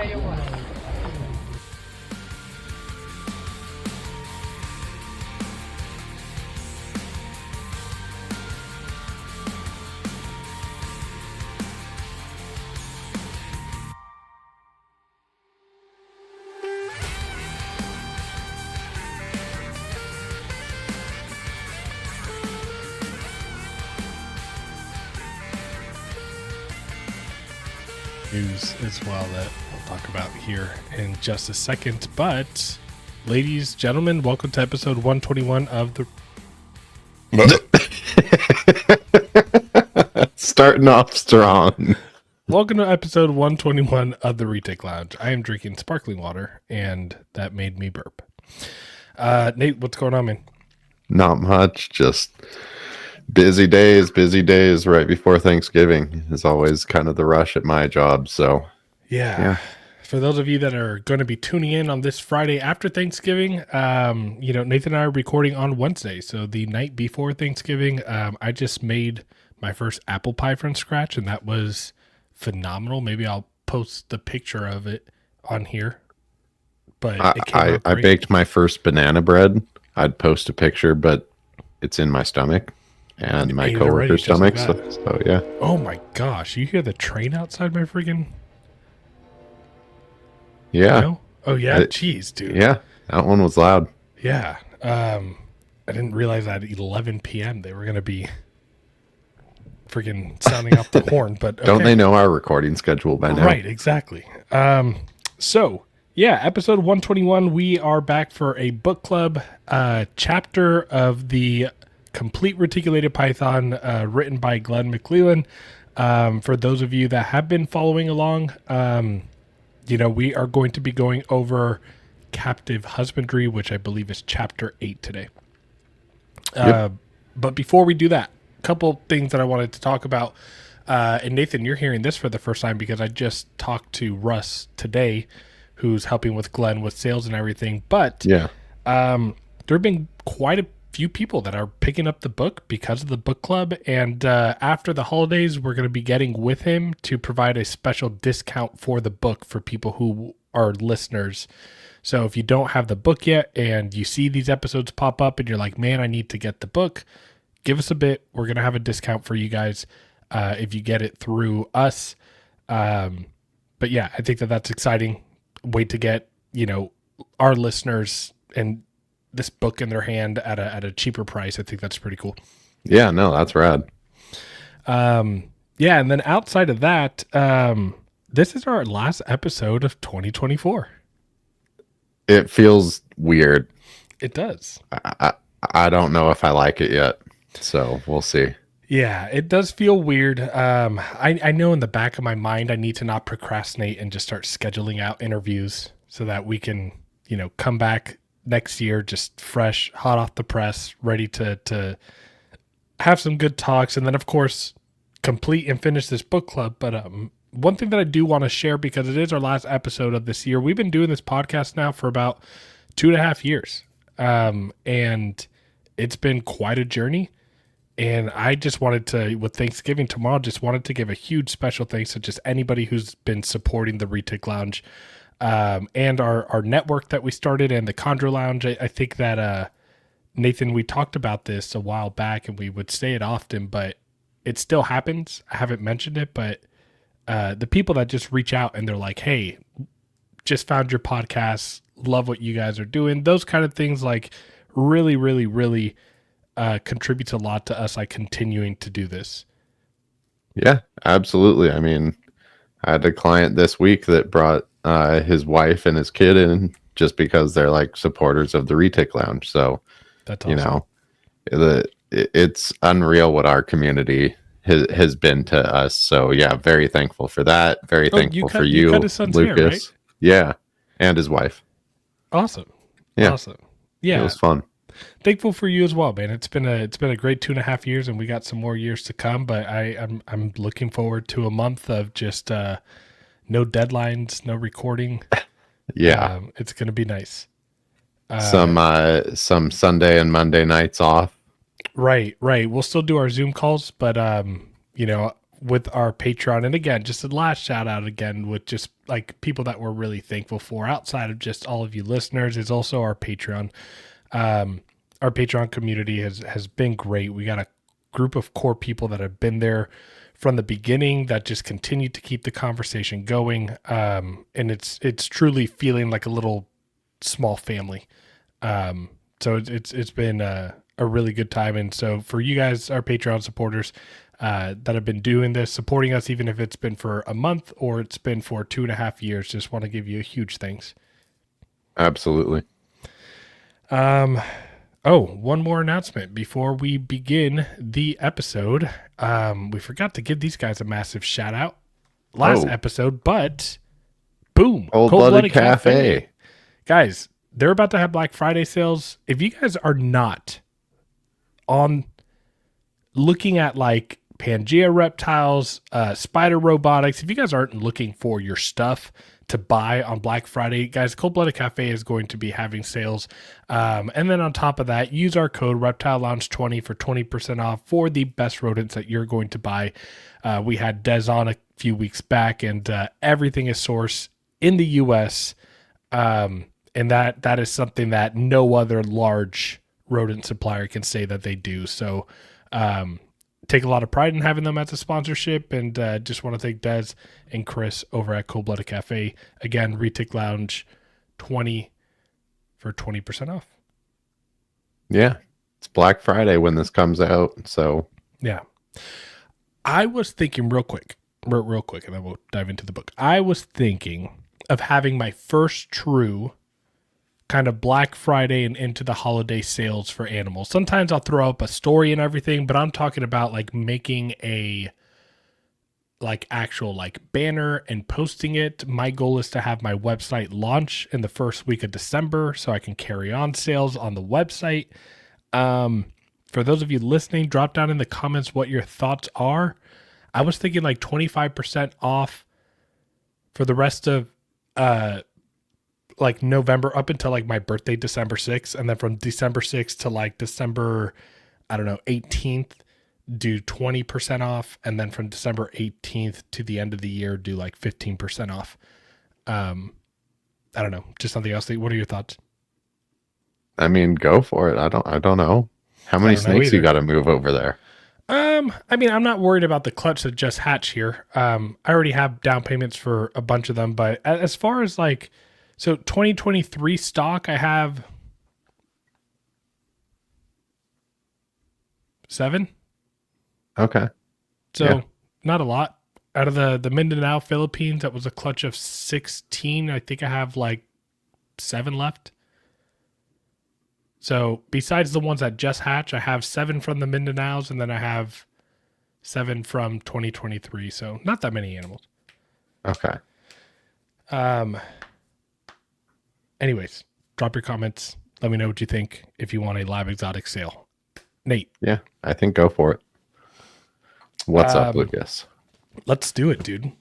tell you what. News as well that we'll talk about here in just a second. But, ladies, gentlemen, welcome to episode 121 of the... Starting off strong. Welcome to episode 121 of the Retic Lounge. I am drinking sparkling water, and that made me burp. Nate, what's going on, man? Not much, just busy days right before Thanksgiving is always kind of the rush at my job. So yeah. For those of you that are going to be tuning in on this Friday after Thanksgiving, Nathan and I are recording on Wednesday. So the night before Thanksgiving, I just made my first apple pie from scratch, and that was phenomenal. Maybe I'll post the picture of it on here. But I baked my first banana bread. I'd post a picture, but it's in my stomach and my coworker's stomach. Like so yeah. Oh my gosh. You hear the train outside my freaking... Yeah. No? Oh yeah. Jeez, dude. Yeah. That one was loud. Yeah. I didn't realize at 11 p.m. they were going to be freaking sounding off the horn, but okay. Don't they know our recording schedule by now? Right. Exactly. So yeah, episode 121, we are back for a book club, chapter of the Complete Reticulated Python, written by Glen McClellan. For those of you that have been following along, we are going to be going over Captive Husbandry, which I believe is chapter 8 today. Yep. But before we do that, a couple things that I wanted to talk about. And Nathan, you're hearing this for the first time because I just talked to Russ today, who's helping with Glenn with sales and everything. But yeah, there have been quite a few people that are picking up the book because of the book club. And after the holidays, we're going to be getting with him to provide a special discount for the book for people who are listeners. So if you don't have the book yet and you see these episodes pop up and you're like, man, I need to get the book, give us a bit. We're going to have a discount for you guys if you get it through us. But yeah, I think that's exciting. Way to get, our listeners and this book in their hand at a cheaper price. I think that's pretty cool. Yeah, no, that's rad. Yeah, and then outside of that, this is our last episode of 2024. It feels weird. It does. I don't know if I like it yet, so we'll see. Yeah, it does feel weird. I know in the back of my mind I need to not procrastinate and just start scheduling out interviews so that we can, come back next year just fresh, hot off the press, ready to have some good talks, and then of course complete and finish this book club. But one thing that I do want to share, because it is our last episode of this year, we've been doing this podcast now for about 2.5 years, and it's been quite a journey. And I just wanted to, with Thanksgiving tomorrow, just wanted to give a huge special thanks to just anybody who's been supporting the Retic Lounge, and our network that we started, and the Conjure Lounge. I think that, Nathan, we talked about this a while back and we would say it often, but it still happens. I haven't mentioned it, but the people that just reach out and they're like, hey, just found your podcast, love what you guys are doing. Those kind of things really, really, really contributes a lot to us continuing to do this. Yeah, absolutely. I mean, I had a client this week that brought his wife and his kid in just because they're supporters of the Retic Lounge. So that's awesome. It's unreal what our community has been to us. So yeah, very thankful for that. Very thankful for you, Lucas. Hair, right? Yeah, and his wife. Awesome. Yeah. Awesome. Yeah, it was fun. Thankful for you as well, man. It's been a great 2.5 years, and we got some more years to come. But I'm looking forward to a month of just no deadlines, no recording. Yeah, it's gonna be nice. Some Sunday and Monday nights off. Right. We'll still do our Zoom calls, but with our Patreon. And again, just a last shout out again with just like people that we're really thankful for outside of just all of you listeners is also our Patreon. Our Patreon community has been great. We got a group of core people that have been there from the beginning that just continue to keep the conversation going. And it's truly feeling like a little small family. So it's been a really good time. And so for you guys, our Patreon supporters, that have been doing this, supporting us, even if it's been for a month or it's been for 2.5 years, just want to give you a huge thanks. Absolutely. One more announcement before we begin the episode. We forgot to give these guys a massive shout out last episode, but boom, Cold-Blooded Cafe. Guys, they're about to have Black Friday sales. If you guys are not on looking at like Pangea reptiles, spider robotics, if you guys aren't looking for your stuff to buy on Black Friday, guys, Cold-Blooded Cafe is going to be having sales. And then on top of that, use our code Reptile Lounge 20 for 20% off for the best rodents that you're going to buy. We had Des on a few weeks back, and everything is sourced in the US. And that is something that no other large rodent supplier can say that they do. So, take a lot of pride in having them as a sponsorship, and just want to thank Des and Chris over at Cold-Blooded Cafe. Again, Retic Lounge 20 for 20% off. Yeah, it's Black Friday when this comes out, so yeah. I was thinking real quick, and then we'll dive into the book. I was thinking of having my first true kind of Black Friday and into the holiday sales for animals. Sometimes I'll throw up a story and everything, but I'm talking about like making a like actual like banner and posting it. My goal is to have my website launch in the first week of December so I can carry on sales on the website. For those of you listening, drop down in the comments what your thoughts are. I was thinking like 25% off for the rest of like November up until like my birthday, December 6th. And then from December 6th to like December, 18th, do 20% off. And then from December 18th to the end of the year, do like 15% off. I don't know. Just something else. What are your thoughts? I mean, go for it. I don't know. How many snakes you got to move over there? I mean, I'm not worried about the clutch that just hatched here. I already have down payments for a bunch of them, but as far as like, so 2023 stock, I have 7. Okay. So not a lot. Out of the Mindanao, Philippines, that was a clutch of 16. I think I have like 7 left. So besides the ones that just hatch, I have 7 from the Mindanaos, and then I have 7 from 2023. So not that many animals. Okay. Anyways, drop your comments. Let me know what you think if you want a live exotic sale. Nate. Yeah, I think go for it. What's up, Lucas? Let's do it, dude.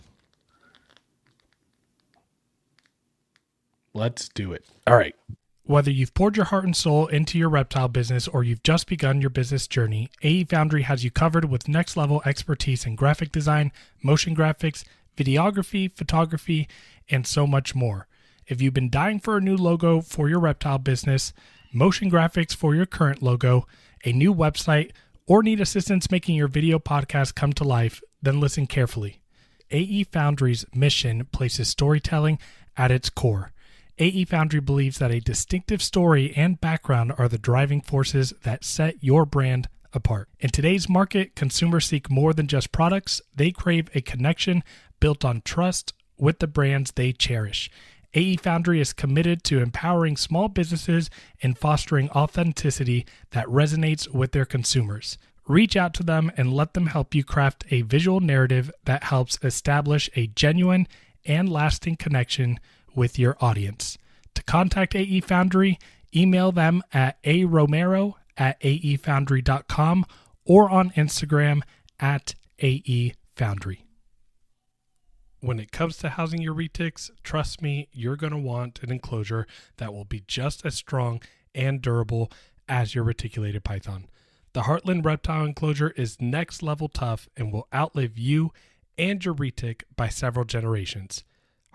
Let's do it. All right. Whether you've poured your heart and soul into your reptile business or you've just begun your business journey, AE Foundry has you covered with next-level expertise in graphic design, motion graphics, videography, photography, and so much more. If you've been dying for a new logo for your reptile business, motion graphics for your current logo, a new website, or need assistance making your video podcast come to life, then listen carefully. AE Foundry's mission places storytelling at its core. AE Foundry believes that a distinctive story and background are the driving forces that set your brand apart. In today's market, consumers seek more than just products. They crave a connection built on trust with the brands they cherish. AE Foundry is committed to empowering small businesses and fostering authenticity that resonates with their consumers. Reach out to them and let them help you craft a visual narrative that helps establish a genuine and lasting connection with your audience. To contact AE Foundry, email them at aromero@aefoundry.com or on Instagram @AEFoundry. When it comes to housing your retics, trust me, you're going to want an enclosure that will be just as strong and durable as your reticulated python. The Heartland Reptile Enclosure is next level tough and will outlive you and your retic by several generations.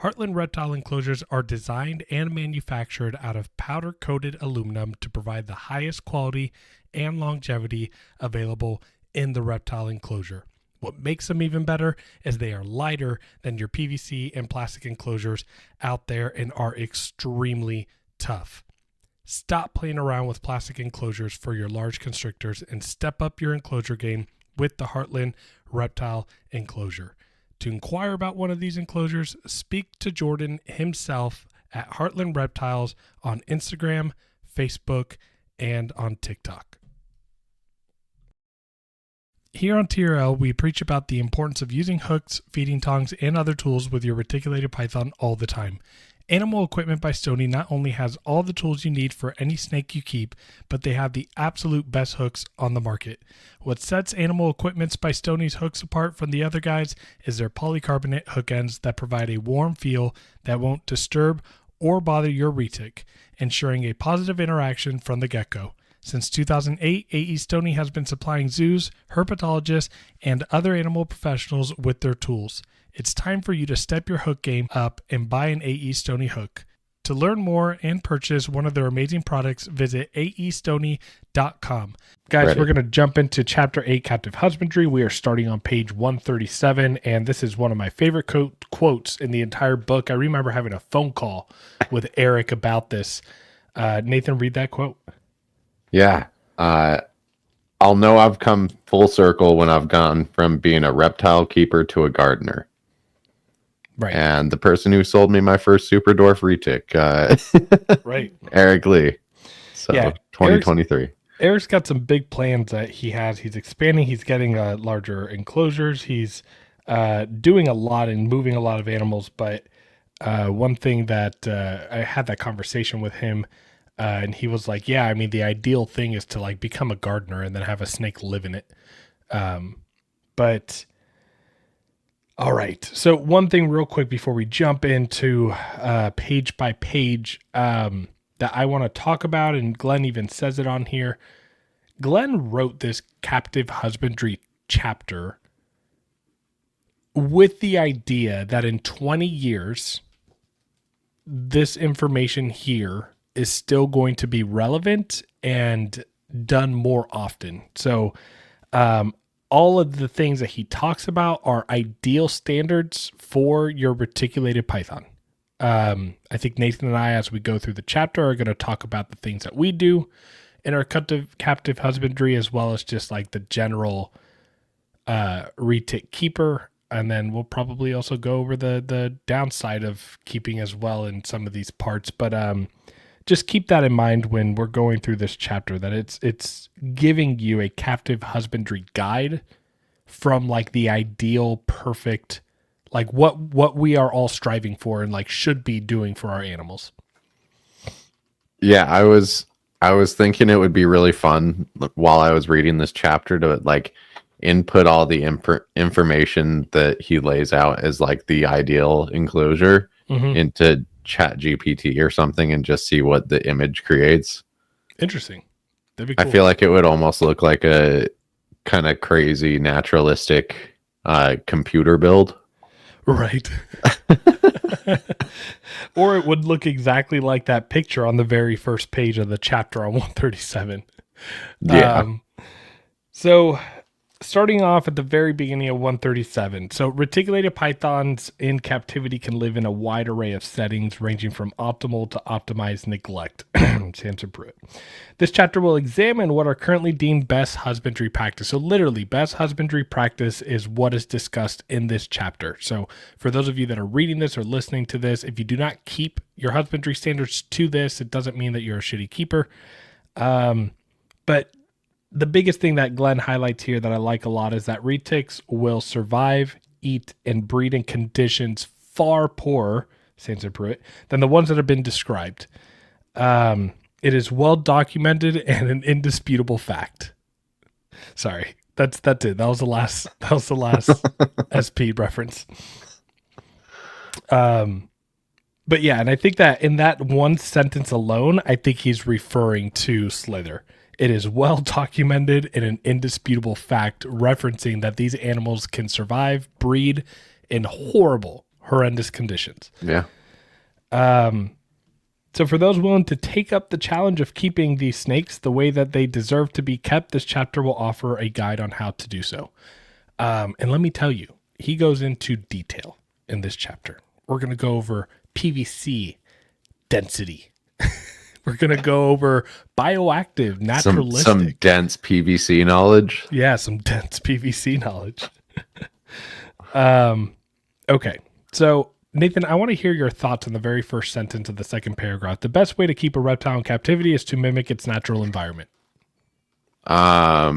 Heartland Reptile Enclosures are designed and manufactured out of powder-coated aluminum to provide the highest quality and longevity available in the reptile enclosure. What makes them even better is they are lighter than your PVC and plastic enclosures out there and are extremely tough. Stop playing around with plastic enclosures for your large constrictors and step up your enclosure game with the Heartland Reptile Enclosure. To inquire about one of these enclosures, speak to Jordan himself at Heartland Reptiles on Instagram, Facebook, and on TikTok. Here on TRL, we preach about the importance of using hooks, feeding tongs, and other tools with your reticulated python all the time. Animal Equipment by Stoney not only has all the tools you need for any snake you keep, but they have the absolute best hooks on the market. What sets Animal Equipment by Stoney's hooks apart from the other guys is their polycarbonate hook ends that provide a warm feel that won't disturb or bother your retic, ensuring a positive interaction from the get-go. Since 2008, AE Stoney has been supplying zoos, herpetologists, and other animal professionals with their tools. It's time for you to step your hook game up and buy an AE Stoney hook. To learn more and purchase one of their amazing products, visit aestoney.com. Guys, Ready. We're going to jump into Chapter 8, Captive Husbandry. We are starting on page 137, and this is one of my favorite quotes in the entire book. I remember having a phone call with Eric about this. Nathan, read that quote. Yeah. I'll know I've come full circle when I've gone from being a reptile keeper to a gardener. Right. And the person who sold me my first super dwarf retic, Right. Eric Lee. So Yeah, 2023. Eric's got some big plans that he has. He's expanding. He's getting larger enclosures. He's doing a lot and moving a lot of animals. But one thing that I had that conversation with him, and he was like, "Yeah, I mean, the ideal thing is to like become a gardener and then have a snake live in it." But all right. So one thing real quick before we jump into page by page that I want to talk about, and Glenn even says it on here. Glenn wrote this captive husbandry chapter with the idea that in 20 years, this information here is still going to be relevant and done more often. So, all of the things that he talks about are ideal standards for your reticulated python. I think Nathan and I, as we go through the chapter, are going to talk about the things that we do in our captive husbandry, as well as just like the general retic keeper. And then we'll probably also go over the downside of keeping as well in some of these parts. But just keep that in mind when we're going through this chapter, that it's giving you a captive husbandry guide from like the ideal, perfect, like what we are all striving for and like should be doing for our animals. Yeah, I was thinking it would be really fun while I was reading this chapter to like input all the information that he lays out as like the ideal enclosure into Chat GPT or something and just see what the image creates. Interesting. That'd be cool. I feel like it would almost look like a kind of crazy naturalistic computer build. Right. Or it would look exactly like that picture on the very first page of the chapter on 137. Yeah. So starting off at the very beginning of 137. So reticulated pythons in captivity can live in a wide array of settings, ranging from optimal to optimized neglect. Samson Pruitt. This chapter will examine what are currently deemed best husbandry practice. So literally, best husbandry practice is what is discussed in this chapter. So for those of you that are reading this or listening to this, if you do not keep your husbandry standards to this, it doesn't mean that you're a shitty keeper. But the biggest thing that Glenn highlights here that I like a lot is that retics will survive, eat, and breed in conditions far poorer, Samson Pruitt, than the ones that have been described. It is well documented and an indisputable fact. Sorry, that's it. That was the last SP reference. But yeah, and I think that in that one sentence alone, I think he's referring to Slither. It is well documented and an indisputable fact referencing that these animals can survive, breed in horrible, horrendous conditions. Yeah. So for those willing to take up the challenge of keeping these snakes the way that they deserve to be kept, this chapter will offer a guide on how to do so. And let me tell you, he goes into detail in this chapter. We're going to go over PVC density. We're going to go over bioactive, naturalistic. Some dense PVC knowledge. Yeah, some dense PVC knowledge. Okay. So, Nathan, I want to hear your thoughts on the very first sentence of the second paragraph. The best way to keep a reptile in captivity is to mimic its natural environment. I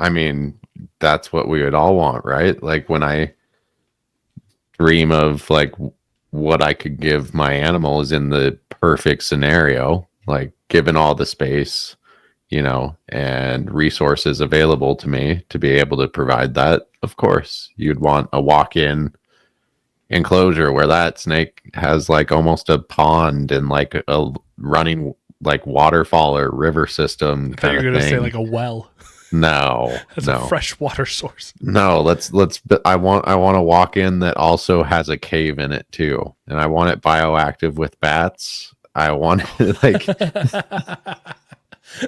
mean, that's what we would all want, right? Like when I dream of like what I could give my animals in the perfect scenario, like given all the space, and resources available to me to be able to provide that, of course, you'd want a walk-in enclosure where that snake has like almost a pond and like a running like waterfall or river system. I thought you were going to say like a well. No, That's no. a fresh water source. No, I want to walk in that also has a cave in it too. And I want it bioactive with bats. I want it like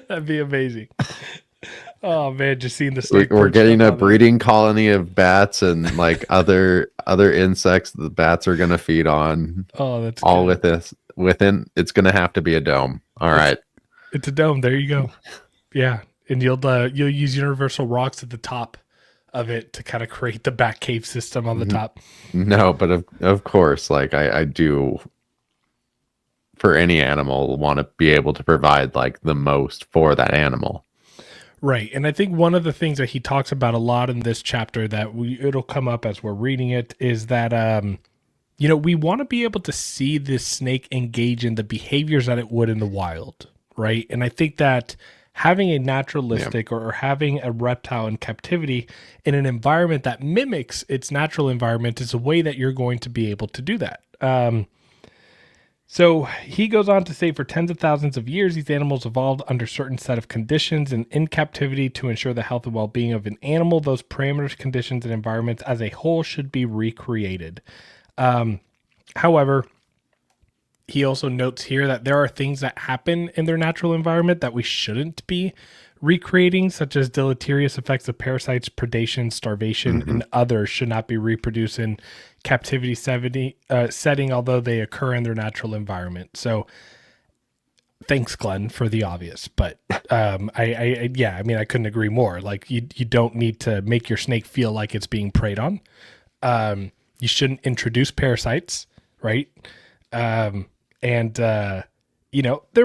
that'd be amazing. Oh man, just seeing the snake. we're getting a breeding colony of bats and like other insects the bats are gonna feed on. Oh, that's all good. with this within it's gonna have to be a dome. All right. It's a dome. There you go. Yeah. And you'll use universal rocks at the top of it to kind of create the bat cave system on the top. No, but of course, like I do for any animal want to be able to provide like the most for that animal. Right. And I think one of the things that he talks about a lot in this chapter that it'll come up as we're reading it is that we want to be able to see this snake engage in the behaviors that it would in the wild, right? And I think that having a naturalistic or having a reptile in captivity in an environment that mimics its natural environment is a way that you're going to be able to do that. So he goes on to say for tens of thousands of years, these animals evolved under certain set of conditions and in captivity to ensure the health and well-being of an animal. Those parameters, conditions, and environments as a whole should be recreated. However, he also notes here that there are things that happen in their natural environment that we shouldn't be recreating, such as deleterious effects of parasites, predation, starvation, and others should not be reproduced in captivity setting, although they occur in their natural environment. So thanks, Glenn, for the obvious, but I couldn't agree more. Like you don't need to make your snake feel like it's being preyed on. You shouldn't introduce parasites, right? There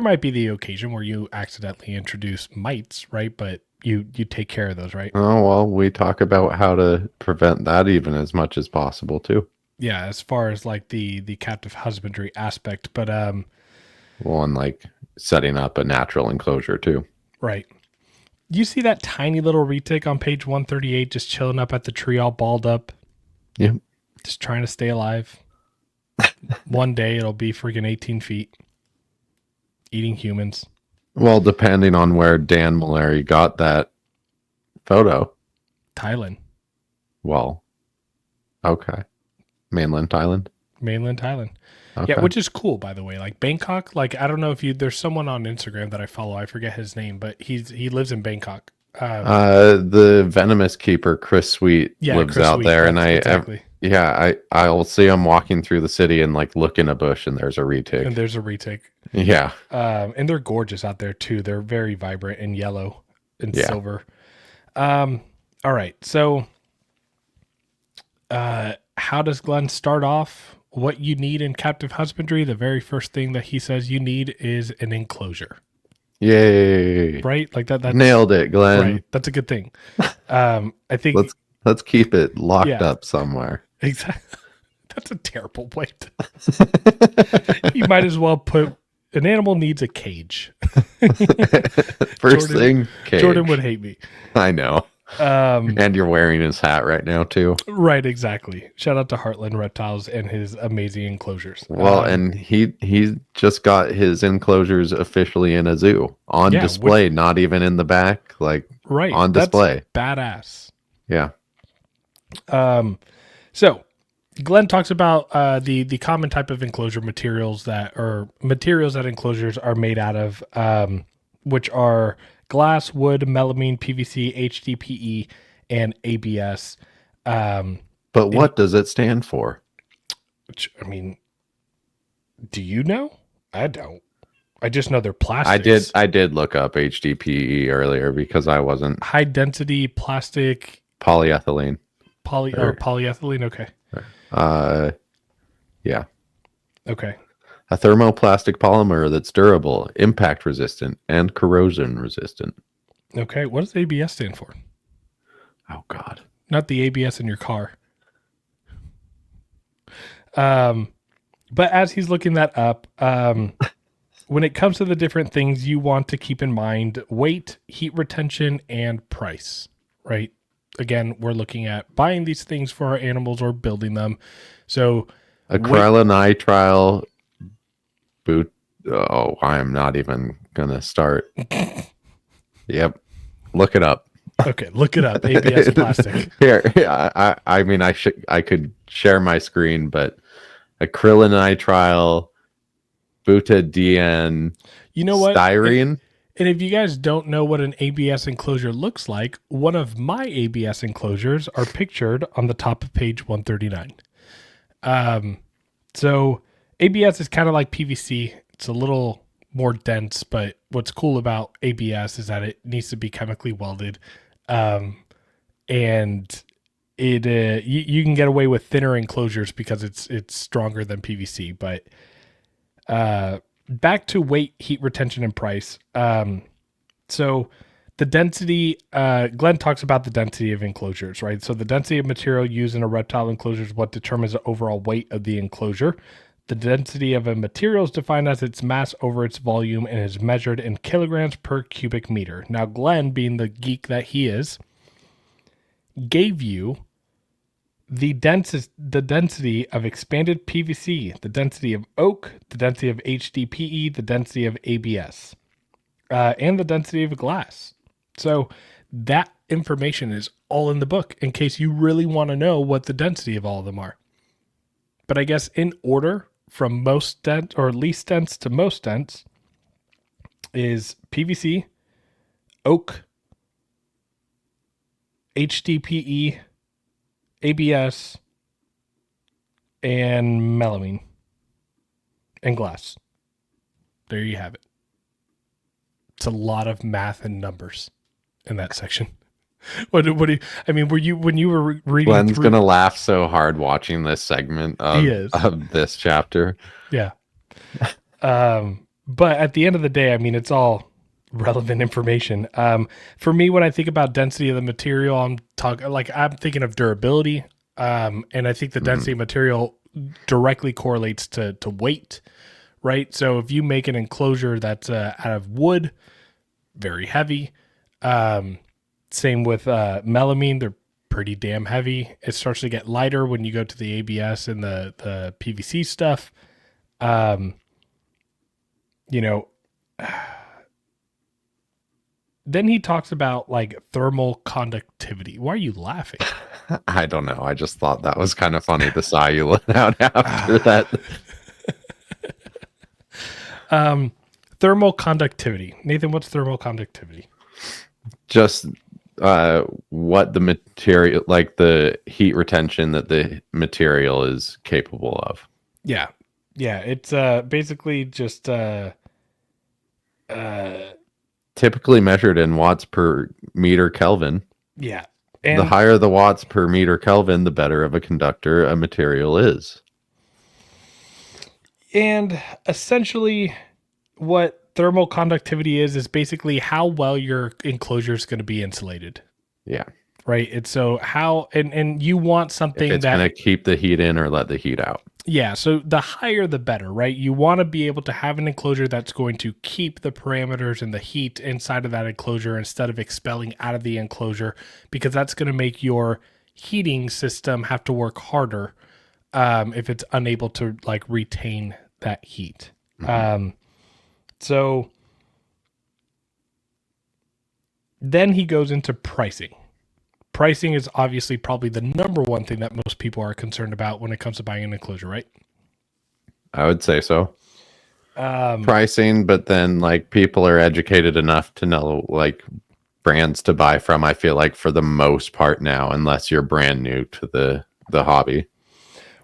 might be the occasion where you accidentally introduce mites, right? But you take care of those, right? Oh, well, we talk about how to prevent that even as much as possible too. Yeah, as far as like the captive husbandry aspect, but well, and like setting up a natural enclosure too. Right. You see that tiny little retic on page 138 just chilling up at the tree all balled up? Yeah. Just trying to stay alive. One day it'll be freaking 18 feet. Eating humans. Well, depending on where Dan Malari got that photo. Thailand. Well, okay. Mainland Thailand? Mainland Thailand. Okay. Yeah, which is cool, by the way. Like Bangkok, like I don't know if there's someone on Instagram that I follow, I forget his name, but he lives in Bangkok. The venomous keeper, Chris Sweet, lives Chris out Sweet, there, and exactly. I'll see him walking through the city and like look in a bush, and there's a retic. And there's a retic. Yeah. And they're gorgeous out there too. They're very vibrant and yellow and silver. All right. So, how does Glenn start off? What you need in captive husbandry? The very first thing that he says you need is an enclosure. Yay! Right, like that. Nailed it, Glenn. Right, that's a good thing. I think let's keep it locked up somewhere. Exactly. That's a terrible way to. You might as well put an animal needs a cage. First thing, cage. Jordan would hate me. I know. And you're wearing his hat right now too. Right, exactly. Shout out to Heartland Reptiles and his amazing enclosures. Well, and he just got his enclosures officially in a zoo on Yeah, display, not even in the back, like right. on That's display. badass. Yeah. So Glenn talks about the common type of enclosure materials that enclosures are made out of, which are glass, wood, melamine, PVC, HDPE, and ABS. But what does it stand for? Which, I mean, do you know? I don't. I just know they're plastics. I did look up HDPE earlier because I wasn't High density plastic polyethylene. polyethylene. Okay. Yeah. Okay. A thermoplastic polymer that's durable, impact resistant, and corrosion resistant. Okay. What does ABS stand for? Oh God. Not the ABS in your car. But as he's looking that up, when it comes to the different things you want to keep in mind, weight, heat retention, and price, right? Again, we're looking at buying these things for our animals or building them. So acrylonitrile boot. Oh, I am not even gonna start. Yep. Look it up. Okay, look it up. ABS plastic. Here, I mean, I could share my screen, but acrylonitrile, butadiene, You know what? styrene. And if you guys don't know what an ABS enclosure looks like, one of my ABS enclosures are pictured on the top of page 139. So ABS is kind of like PVC. It's a little more dense, but what's cool about ABS is that it needs to be chemically welded. And it you can get away with thinner enclosures because it's stronger than PVC. But back to weight, heat retention, and price. So the density, Glenn talks about the density of enclosures, right? So the density of material used in a reptile enclosure is what determines the overall weight of the enclosure. The density of a material is defined as its mass over its volume and is measured in kilograms per cubic meter. Now, Glenn, being the geek that he is, gave you the density of expanded PVC, the density of oak, the density of HDPE, the density of ABS, and the density of glass. So that information is all in the book in case you really want to know what the density of all of them are. But I guess in order from most dense or least dense to most dense is PVC, oak, HDPE, ABS, and melamine, and glass. There you have it. It's a lot of math and numbers in that section. What do you, I mean, when you were reading Glenn's through, gonna laugh so hard watching this segment He is. of this chapter. yeah. But at the end of the day, I mean, it's all relevant information. For me, when I think about density of the material, I'm thinking of durability. And I think the density of material directly correlates to weight, right? So if you make an enclosure that's out of wood, very heavy. Same with melamine, they're pretty damn heavy. It starts to get lighter when you go to the ABS and the PVC stuff. Then he talks about like thermal conductivity. Why are you laughing? I don't know. I just thought that was kind of funny. The sigh you let out after that. Thermal conductivity. Nathan, what's thermal conductivity? Just what the material, like the heat retention that the material is capable of. Yeah. It's basically just typically measured in watts per meter Kelvin. yeah. And the higher the watts per meter Kelvin, the better of a conductor a material is. And essentially what thermal conductivity is basically how well your enclosure is going to be insulated. Yeah. Right. It's so how, and you want something if it's going to keep the heat in or let the heat out. Yeah, so the higher the better, right? You want to be able to have an enclosure that's going to keep the parameters and the heat inside of that enclosure instead of expelling out of the enclosure, because that's going to make your heating system have to work harder if it's unable to like retain that heat. Mhm. So then he goes into pricing. Pricing is obviously probably the number one thing that most people are concerned about when it comes to buying an enclosure, right? I would say so. Um, Pricing, but then like people are educated enough to know like brands to buy from, I feel like for the most part now, unless you're brand new to the hobby.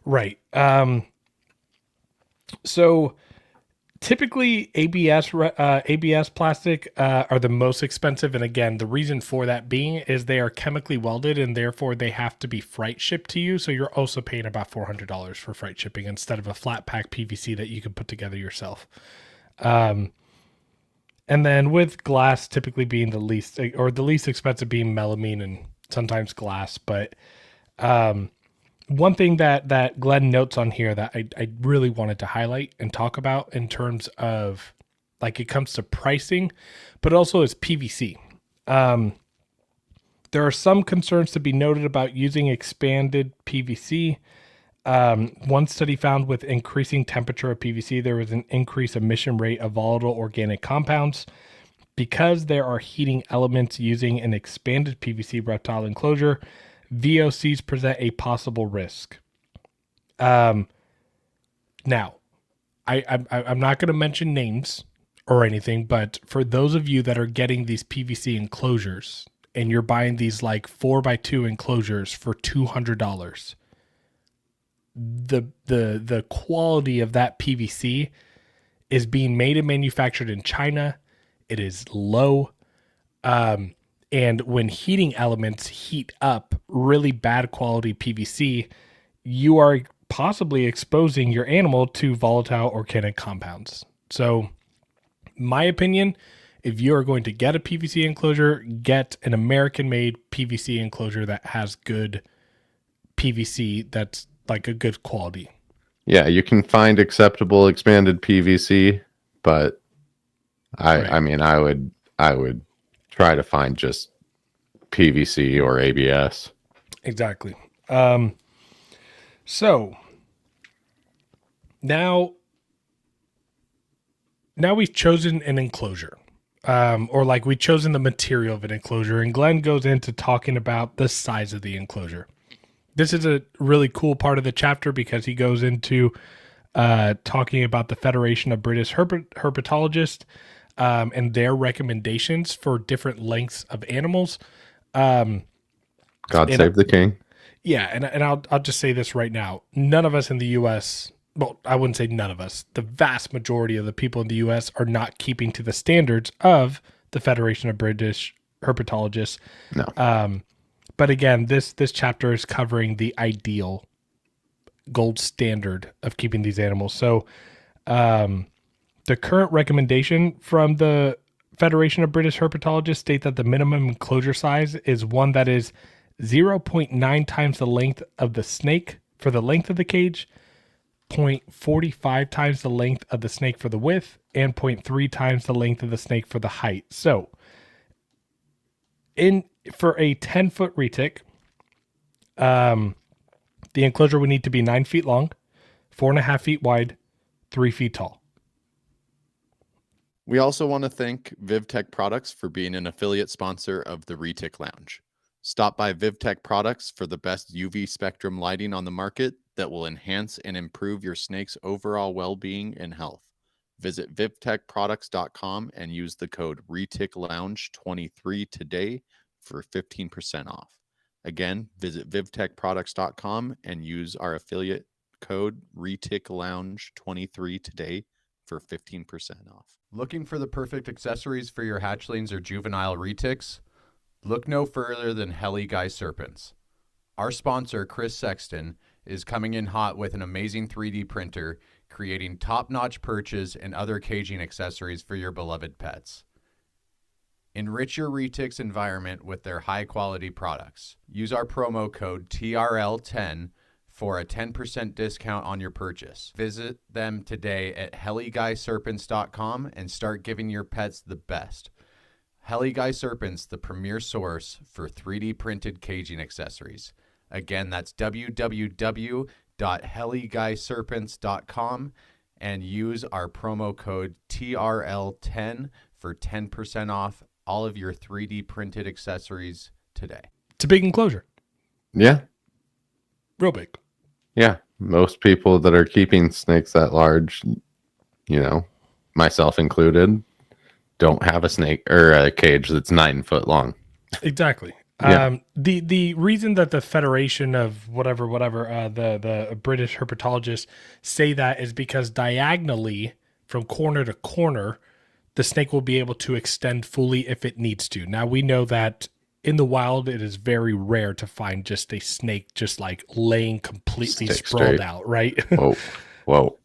right. So typically ABS plastic are the most expensive, and again, the reason for that being is they are chemically welded, and therefore they have to be freight shipped to you. So you're also paying about $400 for freight shipping instead of a flat pack PVC that you can put together yourself. And then with glass typically being the least expensive being melamine and sometimes glass. But one thing that Glenn notes on here that I really wanted to highlight and talk about in terms of like it comes to pricing, but also is PVC. There are some concerns to be noted about using expanded PVC. One study found with increasing temperature of PVC, there was an increased emission rate of volatile organic compounds. Because there are heating elements using an expanded PVC reptile enclosure, VOCs present a possible risk. Now, I'm not going to mention names or anything, but for those of you that are getting these PVC enclosures and you're buying these like 4x2 enclosures for $200, the quality of that PVC is being made and manufactured in China. It is low. And when heating elements heat up really bad quality PVC, you are possibly exposing your animal to volatile organic compounds. So, my opinion, if you are going to get a PVC enclosure, get an American made PVC enclosure that has good PVC that's like a good quality. Yeah, you can find acceptable expanded PVC, but Right. I mean I would try to find just PVC or ABS. Exactly. So now we've chosen an enclosure. Or like we've chosen the material of an enclosure, and Glenn goes into talking about the size of the enclosure. This is a really cool part of the chapter because he goes into talking about the Federation of British Herpetologists and their recommendations for different lengths of animals. God And save the king. yeah, and I'll just say this right now: none of us in the U.S. Well, I wouldn't say none of us. The vast majority of the people in the U.S. are not keeping to the standards of the Federation of British Herpetologists. No. But again, this chapter is covering the ideal gold standard of keeping these animals. So the current recommendation from the Federation of British Herpetologists state that the minimum enclosure size is one that is 0.9 times the length of the snake for the length of the cage, 0.45 times the length of the snake for the width, and 0.3 times the length of the snake for the height. So, in for a 10-foot retic, the enclosure would need to be 9 feet long, 4.5 feet wide, 3 feet tall. We also want to thank VivTech Products for being an affiliate sponsor of the Retic Lounge. Stop by VivTech Products for the best UV spectrum lighting on the market that will enhance and improve your snake's overall well-being and health. Visit vivtechproducts.com and use the code ReticLounge23 today for 15% off. Again, visit vivtechproducts.com and use our affiliate code ReticLounge23 today for 15% off. Looking for the perfect accessories for your hatchlings or juvenile retics? Look no further than Heli Guy Serpents. Our sponsor, Chris Sexton, is coming in hot with an amazing 3D printer, creating top-notch perches and other caging accessories for your beloved pets. Enrich your retics environment with their high-quality products. Use our promo code TRL10 for a 10% discount on your purchase. Visit them today at helliguyserpents.com and start giving your pets the best. Heli Guy Serpents, the premier source for 3D printed caging accessories. Again, that's www.helliguyserpents.com and use our promo code TRL10 for 10% off all of your 3D printed accessories today. It's a big enclosure. Yeah. Real big. Yeah. Most people that are keeping snakes that large, myself included, don't have a snake or a cage that's 9 foot long. Exactly. Yeah. The reason that the Federation of whatever, the British herpetologists say that is because diagonally from corner to corner, the snake will be able to extend fully if it needs to. Now we know that in the wild, it is very rare to find just a snake just like laying completely Stick sprawled straight. out, right? Whoa.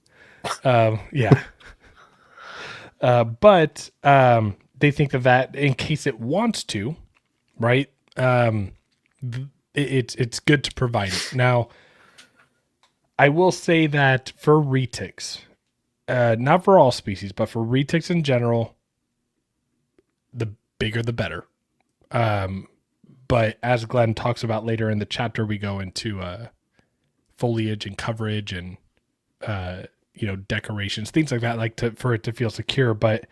Yeah. But they think that in case it wants to, right? It's good to provide it. Now, I will say that for retics, not for all species, but for retics in general, the bigger the better. But as Glenn talks about later in the chapter, we go into foliage and coverage and decorations, things like that, for it to feel secure. But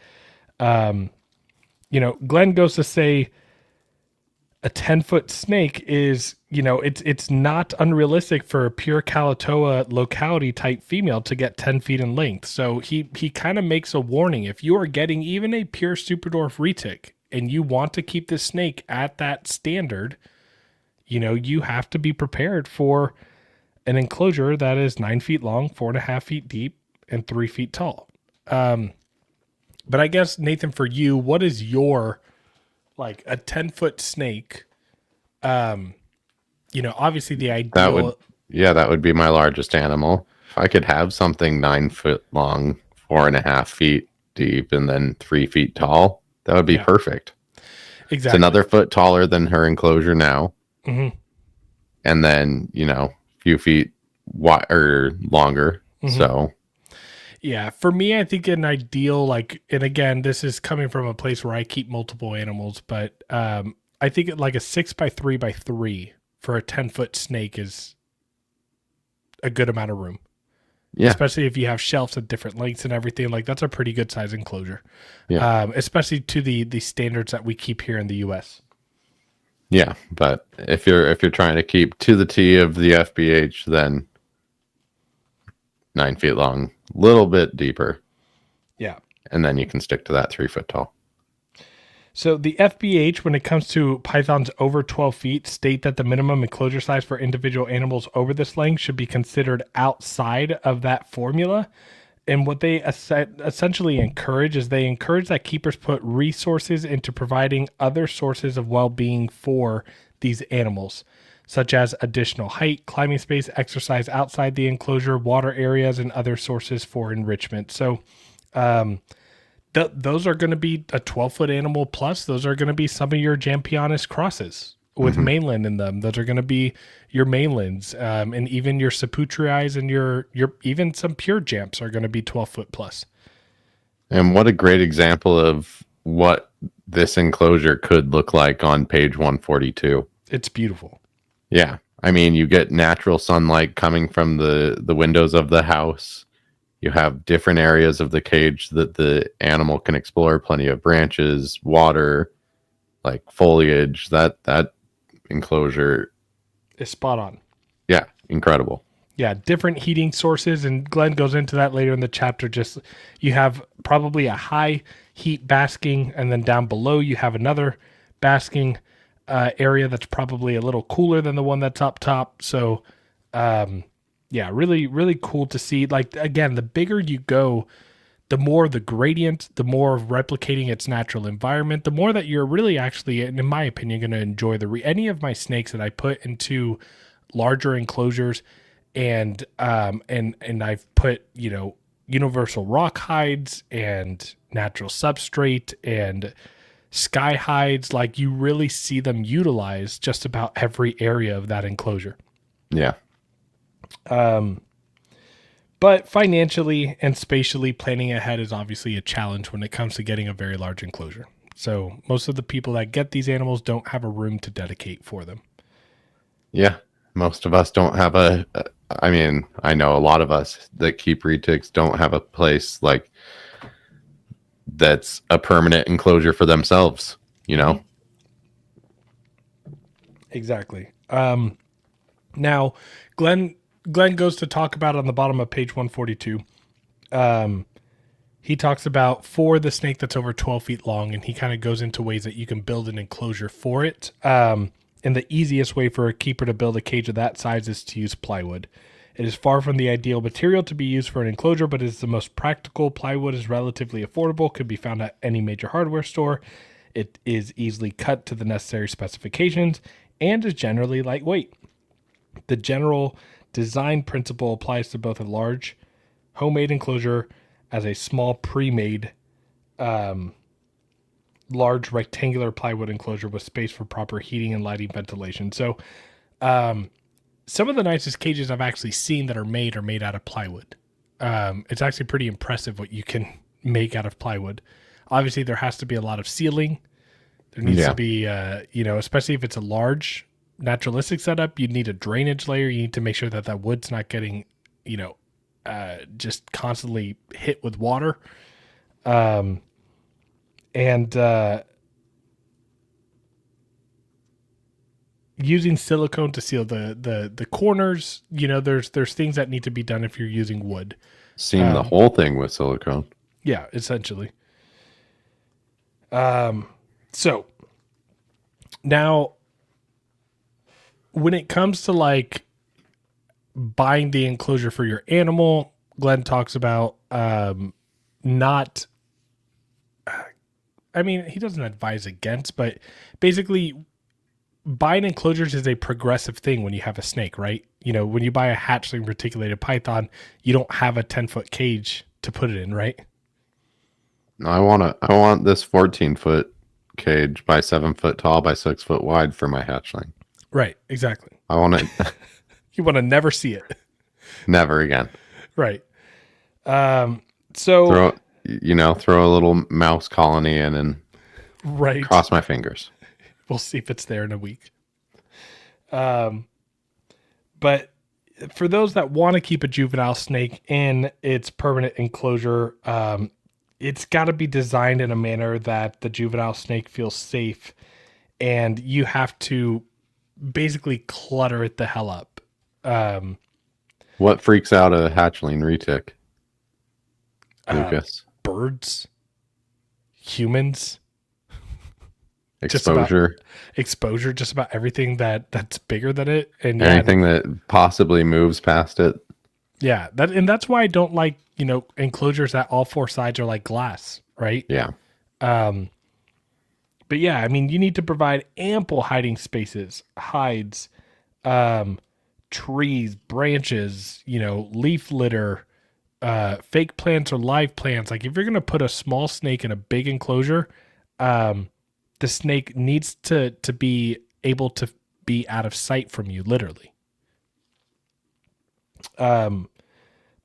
Glenn goes to say a 10-foot snake is, it's not unrealistic for a pure Calatoa locality type female to get 10 feet in length. So he kind of makes a warning. If you are getting even a pure Superdwarf retic and you want to keep this snake at that standard, you have to be prepared for an enclosure that is 9 feet long, 4.5 feet deep, and 3 feet tall. But I guess, Nathan, for you, what is your, a 10-foot snake? Obviously the ideal. That would be my largest animal. If I could have something 9 foot long, 4.5 feet deep, and then 3 feet tall, that would be perfect. Exactly. It's another foot taller than her enclosure now. Mm-hmm. And then, a few feet wide or longer. Mm-hmm. So, yeah, for me, I think an ideal, and again, this is coming from a place where I keep multiple animals, but I think a 6x3x3 for a 10-foot snake is a good amount of room. yeah. Especially if you have shelves at different lengths and everything, that's a pretty good size enclosure. Yeah. Especially to the standards that we keep here in the US. Yeah, but if you're trying to keep to the T of the FBH, then 9 feet long, little bit deeper. Yeah. And then you can stick to that 3 foot tall. So the FBH, when it comes to pythons over 12 feet, state that the minimum enclosure size for individual animals over this length should be considered outside of that formula. And what they essentially encourage is they encourage that keepers put resources into providing other sources of well-being for these animals, such as additional height, climbing space, exercise outside the enclosure, water areas, and other sources for enrichment. So those are going to be a 12-foot animal plus. Those are going to be some of your Jampionus crosses with mainland in them. Those are going to be your mainlands, and even your Saputrii and your even some pure Jamps are going to be 12-foot plus. And what a great example of what this enclosure could look like on page 142. It's beautiful. Yeah. I mean, you get natural sunlight coming from the windows of the house. You have different areas of the cage that the animal can explore, plenty of branches, water, foliage. That enclosure is spot on. Yeah, incredible. Yeah, different heating sources, and Glenn goes into that later in the chapter. Just you have probably a high heat basking, and then down below you have another basking area that's probably a little cooler than the one that's up top. So, yeah, really, really cool to see. Again, the bigger you go, the more the gradient, the more of replicating its natural environment, the more that you're really actually, in my opinion, going to enjoy any of my snakes that I put into larger enclosures, and I've put, universal rock hides and natural substrate and sky hides. You really see them utilize just about every area of that enclosure. Yeah. But financially and spatially, planning ahead is obviously a challenge when it comes to getting a very large enclosure. So most of the people that get these animals don't have a room to dedicate for them. Yeah, most of us don't have I mean, I know a lot of us that keep retics don't have a place like that's a permanent enclosure for themselves, you know? Exactly. Now, Glenn goes to talk about on the bottom of page 142. He talks about for the snake that's over 12 feet long, and he kind of goes into ways that you can build an enclosure for it. And the easiest way for a keeper to build a cage of that size is to use plywood. It is far from the ideal material to be used for an enclosure, but is the most practical. Plywood is relatively affordable, could be found at any major hardware store. It is easily cut to the necessary specifications and is generally lightweight. The general design principle applies to both a large homemade enclosure as a small pre-made large rectangular plywood enclosure with space for proper heating and lighting ventilation. So some of the nicest cages I've actually seen that are made out of plywood. It's actually pretty impressive what you can make out of plywood. Obviously, there has to be a lot of sealing. There needs to be, especially if it's a large naturalistic setup, you need a drainage layer. You need to make sure that that wood's not getting, just constantly hit with water. Using silicone to seal the corners, there's things that need to be done if you're using wood. Seam the whole thing with silicone. Yeah, essentially. So now when it comes to like buying the enclosure for your animal, Glenn talks about not, I mean, he doesn't advise against, but basically buying enclosures is a progressive thing when you have a snake, right? When you buy a hatchling reticulated python, you don't have a 10-foot cage to put it in, right? I want this 14-foot cage by 7 foot tall by 6 foot wide for my hatchling. Right, exactly. I want it You want to never see it. never again. Right. So Throw a little mouse colony in and right. cross my fingers. We'll see if it's there in a week. But for those that want to keep a juvenile snake in its permanent enclosure, it's got to be designed in a manner that the juvenile snake feels safe, and you have to basically clutter it the hell up. What freaks out a hatchling retic, Lucas? Birds, humans, Exposure. exposure, just about everything that's bigger than it, and Anything that possibly moves past it. Yeah, that's why I don't like, enclosures that all four sides are like glass, right? Yeah. But yeah, I mean, you need to provide ample hiding spaces, hides, trees, branches, leaf litter, fake plants or live plants. Like if you're going to put a small snake in a big enclosure, the snake needs to be able to be out of sight from you, literally.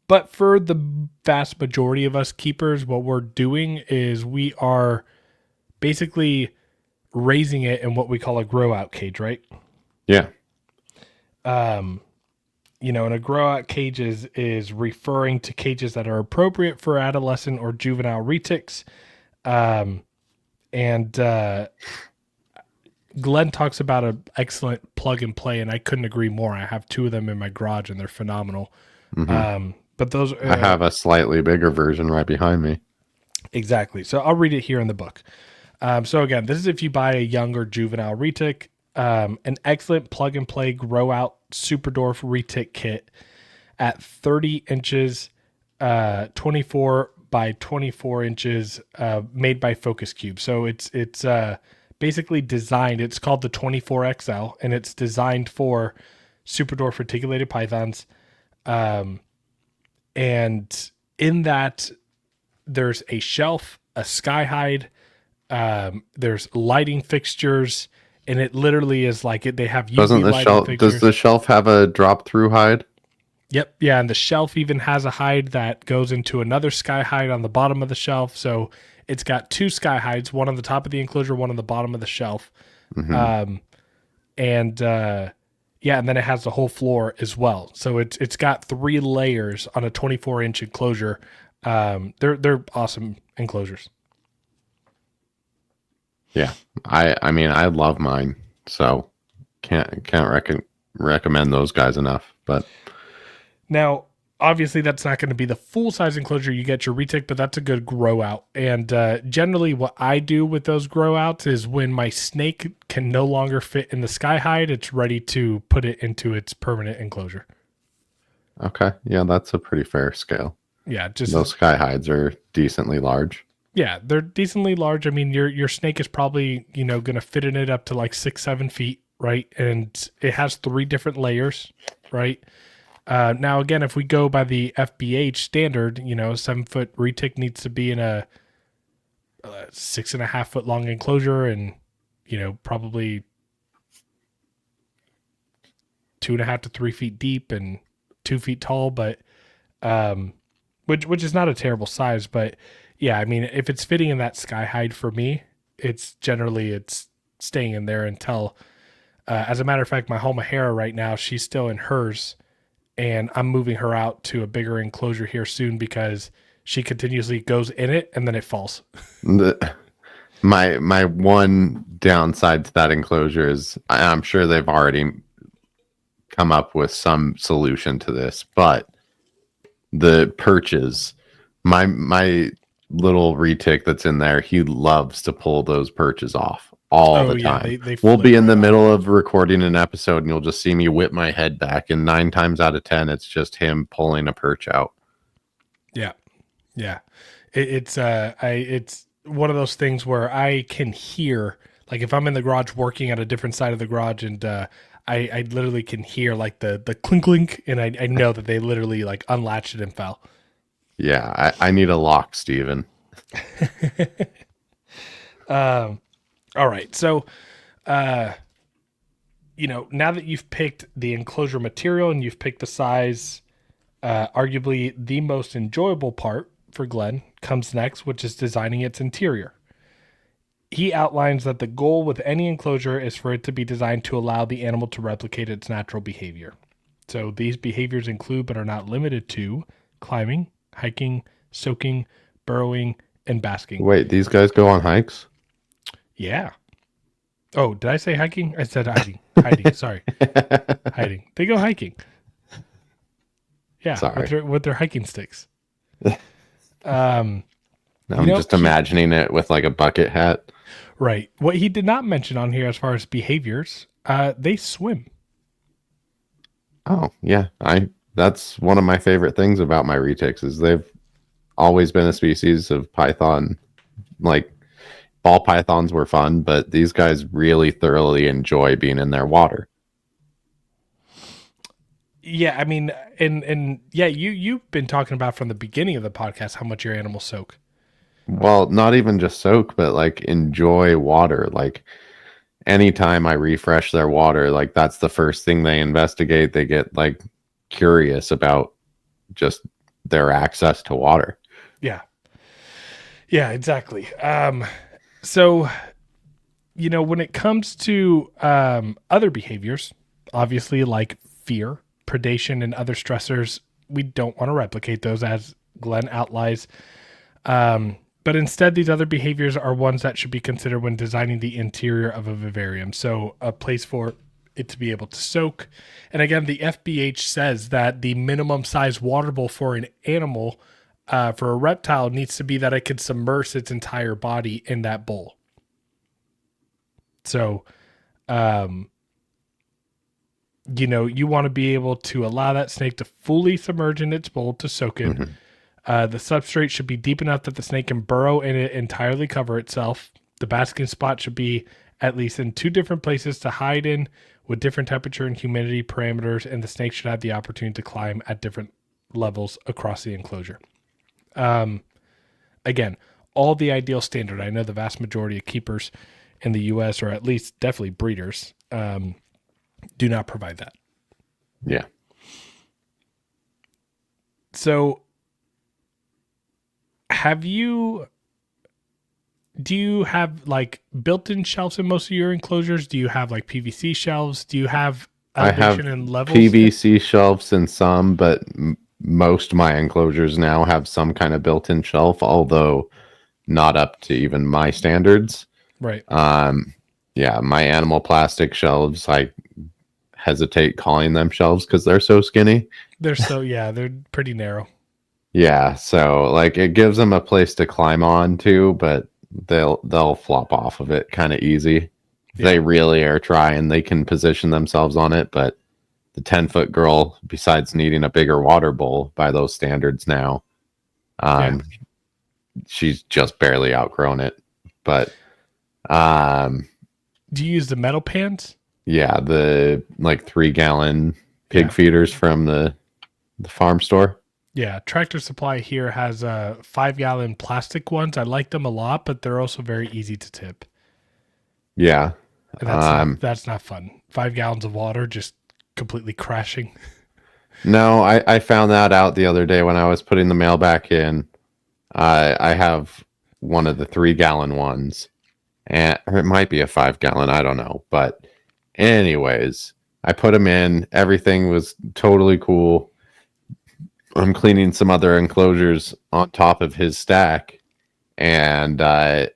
But for the vast majority of us keepers, what we're doing is we are basically raising it in what we call a grow out cage, right? Yeah. And a grow out cage is referring to cages that are appropriate for adolescent or juvenile retics. Glenn talks about an excellent plug and play, and I couldn't agree more. I have 2 of them in my garage, and they're phenomenal. Mm-hmm. But those I have a slightly bigger version right behind me. Exactly. So I'll read it here in the book. So again, this is if you buy a younger juvenile retic, an excellent plug and play grow out Superdorf retic kit at 30 inches, 24 by 24 inches, made by Focus Cube. So it's basically designed. It's called the 24XL, and it's designed for Superdorf reticulated pythons. And in that, there's a shelf, a sky hide, there's lighting fixtures, and it literally is like it. They have UV lighting fixtures. Does the shelf have a drop through hide? Yep. Yeah. And the shelf even has a hide that goes into another sky hide on the bottom of the shelf. So it's got 2 sky hides, one on the top of the enclosure, one on the bottom of the shelf. Mhm. And yeah, and then it has the whole floor as well. So it's got 3 layers on a 24-inch enclosure. They're awesome enclosures. Yeah. I mean, I love mine. So can't recommend those guys enough. But Now, obviously, that's not going to be the full size enclosure you get your retic, but that's a good grow out. And generally, what I do with those grow outs is when my snake can no longer fit in the sky hide, it's ready to put it into its permanent enclosure. okay, yeah, that's a pretty fair scale. Yeah, just Those sky hides are decently large. yeah, they're decently large. I mean, your snake is probably going to fit in it up to like 6-7 feet, right? And it has 3 different layers, right? Now, again, if we go by the FBH standard, 7-foot retic needs to be in a 6.5-foot long enclosure, and probably 2.5 to 3 feet deep and 2 feet tall. But which is not a terrible size, but yeah, I mean, if it's fitting in that sky hide for me, it's staying in there until. As a matter of fact, my Halmahera right now, she's still in hers. And I'm moving her out to a bigger enclosure here soon because she continuously goes in it and then it falls. My one downside to that enclosure is I'm sure they've already come up with some solution to this, but the perches, my little retic that's in there, he loves to pull those perches off all the time. They We'll be flip in the right middle off. of recording an episode and you'll just see me whip my head back, and 9 times out of 10 it's just him pulling a perch out. Yeah. Yeah. It's one of those things where I can hear, like if I'm in the garage working at a different side of the garage, and I literally can hear like the clink clink, and I know that they literally like unlatched it and fell. Yeah, I need a lock, Steven. All right. So, now that you've picked the enclosure material and you've picked the size, arguably the most enjoyable part for Glenn comes next, which is designing its interior. He outlines that the goal with any enclosure is for it to be designed to allow the animal to replicate its natural behavior. So these behaviors include, but are not limited to, climbing, hiking, soaking, burrowing, and basking. Wait, these guys go on hikes? Yeah. Oh, did I say hiking? I said hiding. Hiding. Sorry. Hiding. They go hiking. Yeah. Sorry. With their hiking sticks. I'm just imagining it with like a bucket hat. Right. What he did not mention on here as far as behaviors, they swim. Oh, yeah. That's one of my favorite things about my retics is they've always been a species of python. Like, ball pythons were fun, but these guys really thoroughly enjoy being in their water. Yeah, I mean, and yeah, you've been talking about from the beginning of the podcast how much your animals soak. Well, not even just soak, but like enjoy water. Like, anytime I refresh their water, like that's the first thing they investigate. They get like curious about just their access to water. Yeah. Yeah, exactly. So, when it comes to other behaviors, obviously like fear, predation, and other stressors, we don't want to replicate those, as Glenn outlines. But instead, these other behaviors are ones that should be considered when designing the interior of a vivarium. So a place for it to be able to soak. And again, the FBH says that the minimum size water bowl for an animal, for a reptile, needs to be that it could submerge its entire body in that bowl. So, you want to be able to allow that snake to fully submerge in its bowl to soak it. Mhm. The substrate should be deep enough that the snake can burrow in it, entirely cover itself. The basking spot should be at least in 2 different places to hide in, with different temperature and humidity parameters, and the snake should have the opportunity to climb at different levels across the enclosure. Again, all the ideal standard. I know the vast majority of keepers in the U.S., or at least definitely breeders, do not provide that. Yeah. So do you have like built-in shelves in most of your enclosures? Do you have like PVC shelves? Do you have I have elevation and levels? PVC shelves in some, but most of my enclosures now have some kind of built-in shelf, although not up to even my standards. Right. Yeah, my animal plastic shelves, I hesitate calling them shelves because they're so skinny. They're pretty narrow. Yeah, so like it gives them a place to climb on to, but they'll flop off of it kind of easy. If they really are trying, they can position themselves on it, but the 10-foot girl, besides needing a bigger water bowl by those standards now, she's just barely outgrown it. But do you use the metal pans? yeah, the like 3-gallon pig feeders from the farm store. Yeah, Tractor Supply here has 5-gallon plastic ones. I like them a lot, but they're also very easy to tip. Yeah. And that's not fun. 5 gallons of water just completely crashing. No, I found that out the other day when I was putting the mail back in. I have one of the 3-gallon ones, and or it might be a 5-gallon. I don't know. But anyways, I put them in. Everything was totally cool. I'm cleaning some other enclosures on top of his stack, and I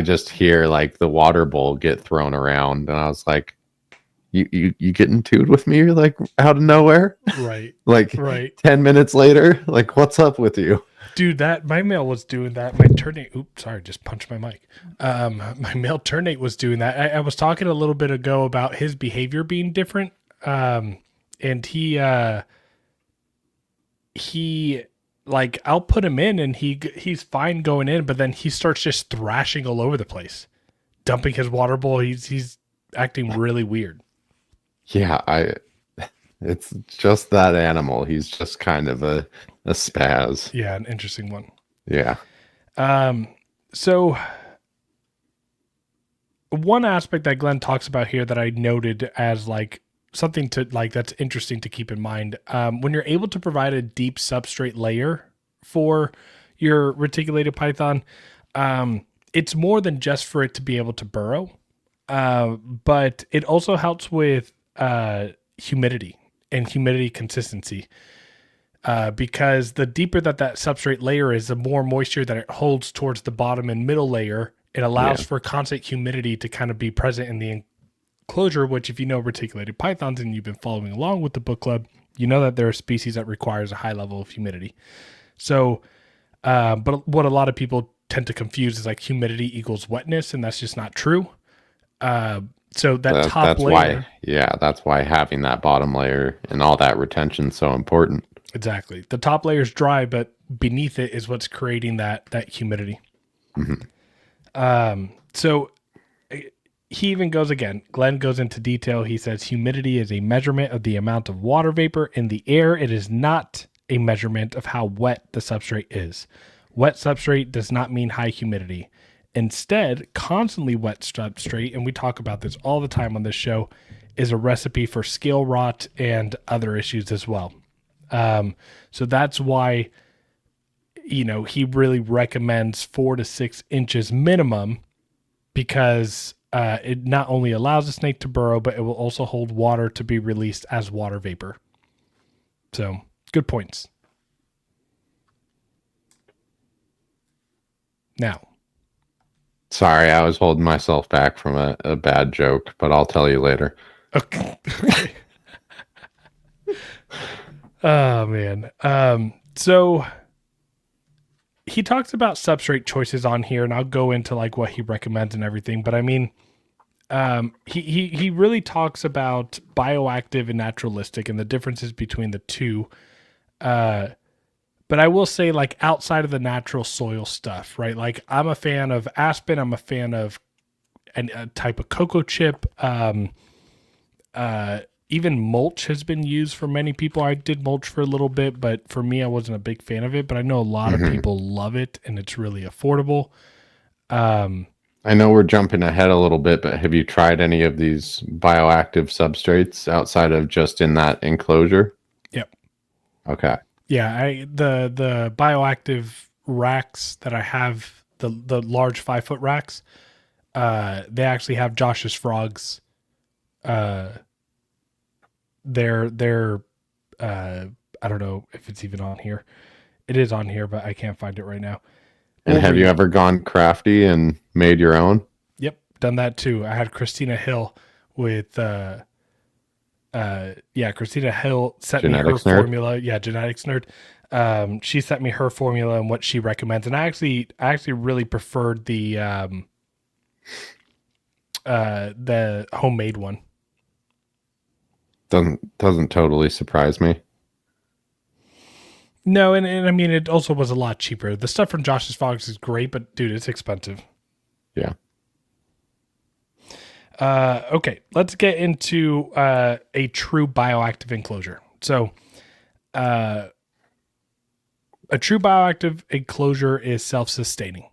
just hear like the water bowl get thrown around, and I was like, "You getting tooed with me? You're like out of nowhere, Right? like right. 10 minutes later, like what's up with you, dude?" My mail was doing that. My turnate. Oops, sorry, just punched my mic. My mail turnate was doing that. I was talking a little bit ago about his behavior being different, and he like I'll put him in and he's fine going in, but then he starts just thrashing all over the place, dumping his water bowl. He's acting really weird. Yeah, it's just that animal. He's just kind of a spaz. Yeah, an interesting one. Yeah. So one aspect that Glenn talks about here that I noted as like something to like that's interesting to keep in mind, when you're able to provide a deep substrate layer for your reticulated python, it's more than just for it to be able to burrow, but it also helps with humidity and humidity consistency, because the deeper that substrate layer is, the more moisture that it holds towards the bottom and middle layer. It allows for constant humidity to kind of be present in the enclosure, which if you know reticulated pythons and you've been following along with the book club, you know that there are species that requires a high level of humidity. So, but what a lot of people tend to confuse is like humidity equals wetness, and that's just not true. So that's layer. That's why having that bottom layer and all that retention is so important. Exactly. The top layer is dry, but beneath it is what's creating that humidity. Mm-hmm. So he even goes again. Glenn goes into detail. He says humidity is a measurement of the amount of water vapor in the air. It is not a measurement of how wet the substrate is. Wet substrate does not mean high humidity. Instead, constantly wet substrate, and we talk about this all the time on this show, is a recipe for scale rot and other issues as well. So that's why, he really recommends 4 to 6 inches minimum, because it not only allows the snake to burrow, but it will also hold water to be released as water vapor. So, good points. Now. Sorry, I was holding myself back from a bad joke, but I'll tell you later. Okay. Oh, man. So he talks about substrate choices on here, and I'll go into like what he recommends and everything. But I mean, he really talks about bioactive and naturalistic and the differences between the two. But I will say, like, outside of the natural soil stuff, right? Like, I'm a fan of aspen. I'm a fan of a type of cocoa chip. Even mulch has been used for many people. I did mulch for a little bit, but for me, I wasn't a big fan of it. But I know a lot of people love it, and it's really affordable. I know we're jumping ahead a little bit, but have you tried any of these bioactive substrates outside of just in that enclosure? Yep. Okay. Yeah, the bioactive racks that I have, the large 5-foot racks, they actually have Josh's frogs. They're I don't know if it's even on here. It is on here, but I can't find it right now. And have you ever gone crafty and made your own? Yep, done that too. I had Christina Hill with Christina Hill sent me her Genetics nerd? formula. Yeah, genetics nerd. She sent me her formula and what she recommends, and I actually really preferred the homemade one. Doesn't totally surprise me. No, and I mean it also was a lot cheaper. The stuff from Josh's Frogs is great, but dude, it's expensive. Yeah. Okay, let's get into a true bioactive enclosure. So, a true bioactive enclosure is self-sustaining,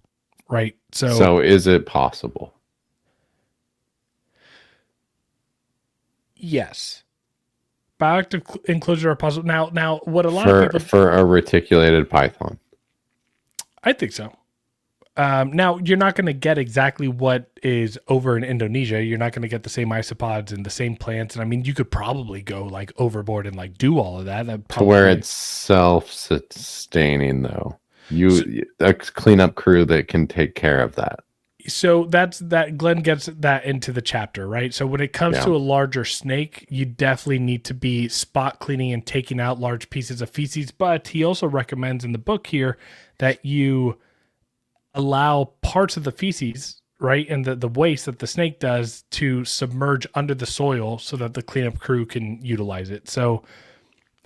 right? So is it possible? Yes, bioactive enclosure are possible. Now, what a lot of people for a reticulated python? I think so. Now, you're not going to get exactly what is over in Indonesia. You're not going to get the same isopods and the same plants. And I mean, you could probably go like overboard and like do all of that. To where it's self-sustaining, though. A cleanup crew that can take care of that. So that Glenn gets that into the chapter, right? So when it comes to a larger snake, you definitely need to be spot cleaning and taking out large pieces of feces. But he also recommends in the book here that you allow parts of the feces, right, and the waste that the snake does to submerge under the soil so that the cleanup crew can utilize it. So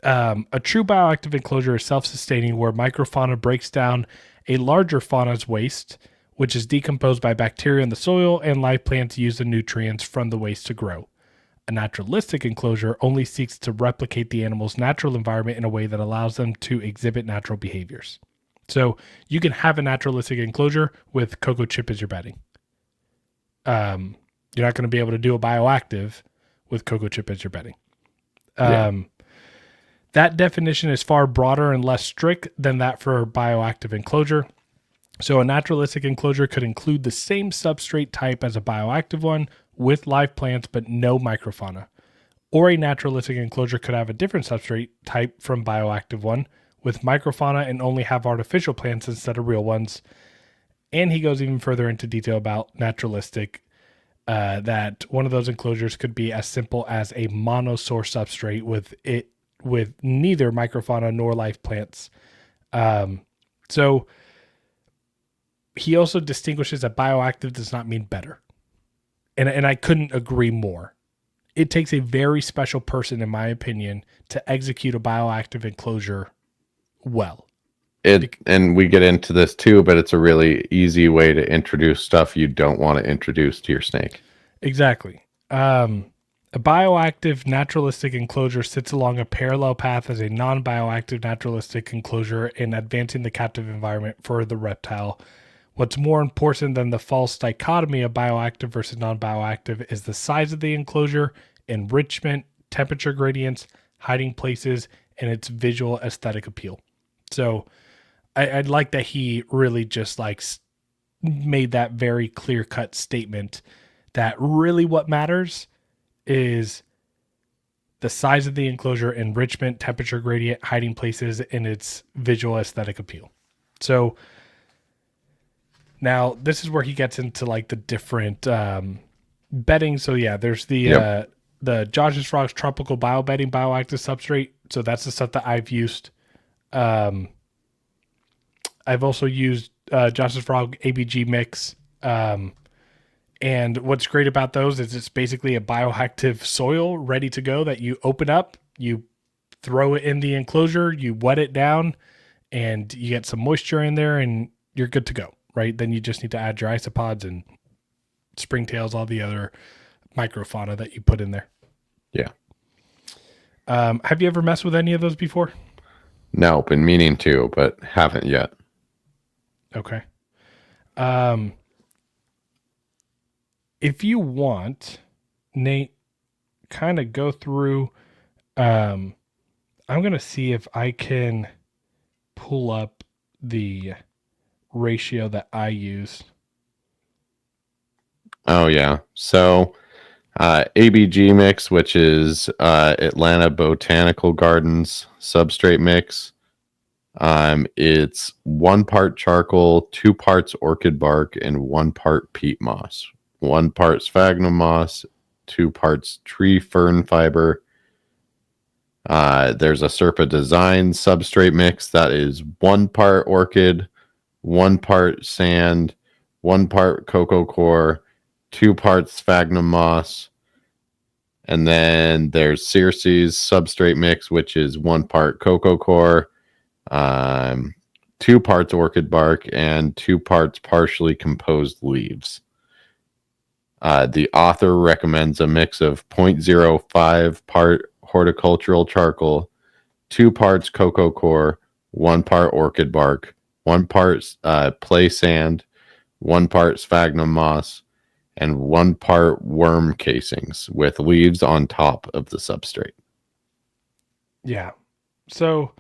a true bioactive enclosure is self-sustaining where microfauna breaks down a larger fauna's waste, which is decomposed by bacteria in the soil, and live plants use the nutrients from the waste to grow. A naturalistic enclosure only seeks to replicate the animal's natural environment in a way that allows them to exhibit natural behaviors. So you can have a naturalistic enclosure with cocoa chip as your bedding. You're not going to be able to do a bioactive with cocoa chip as your bedding. That definition is far broader and less strict than that for a bioactive enclosure. So a naturalistic enclosure could include the same substrate type as a bioactive one with live plants but no microfauna. Or a naturalistic enclosure could have a different substrate type from bioactive one with microfauna and only have artificial plants instead of real ones. And he goes even further into detail about naturalistic, that one of those enclosures could be as simple as a monosource substrate with neither microfauna nor live plants. So he also distinguishes that bioactive does not mean better. And I couldn't agree more. It takes a very special person, in my opinion, to execute a bioactive enclosure well. And we get into this too, but it's a really easy way to introduce stuff you don't want to introduce to your snake. Exactly. A bioactive naturalistic enclosure sits along a parallel path as a non-bioactive naturalistic enclosure in advancing the captive environment for the reptile. What's more important than the false dichotomy of bioactive versus non-bioactive is the size of the enclosure, enrichment, temperature gradients, hiding places, and its visual aesthetic appeal. So I'd like that he really just like made that very clear-cut statement that really what matters is the size of the enclosure, enrichment, temperature gradient, hiding places, and its visual aesthetic appeal. So now this is where he gets into like the different bedding. So yeah, there's the Josh's Frogs tropical bio bedding bioactive substrate. So that's the stuff that I've used. I've also used Josh's Frog ABG mix. And what's great about those is it's basically a bioactive soil ready to go that you open up, you throw it in the enclosure, you wet it down, and you get some moisture in there and you're good to go, right? Then you just need to add your isopods and springtails, all the other microfauna that you put in there. Yeah. Have you ever messed with any of those before? No, been meaning to, but haven't yet. Okay. If you want, Nate, kind of go through, I'm going to see if I can pull up the ratio that I use. Oh yeah. So ABG mix, which is Atlanta Botanical Gardens substrate mix. It's 1 part charcoal, 2 parts orchid bark, and 1 part peat moss. 1 part sphagnum moss, 2 parts tree fern fiber. There's a Serpa Design substrate mix that is 1 part orchid, 1 part sand, 1 part cocoa core, 2 parts sphagnum moss. And then there's Circe's substrate mix, which is 1 part cocoa core, 2 parts orchid bark, and 2 parts partially composed leaves. The author recommends a mix of 0.05 part horticultural charcoal, 2 parts cocoa core, 1 part orchid bark, 1 part play sand, 1 part sphagnum moss, and 1 part worm casings with leaves on top of the substrate. Yeah. So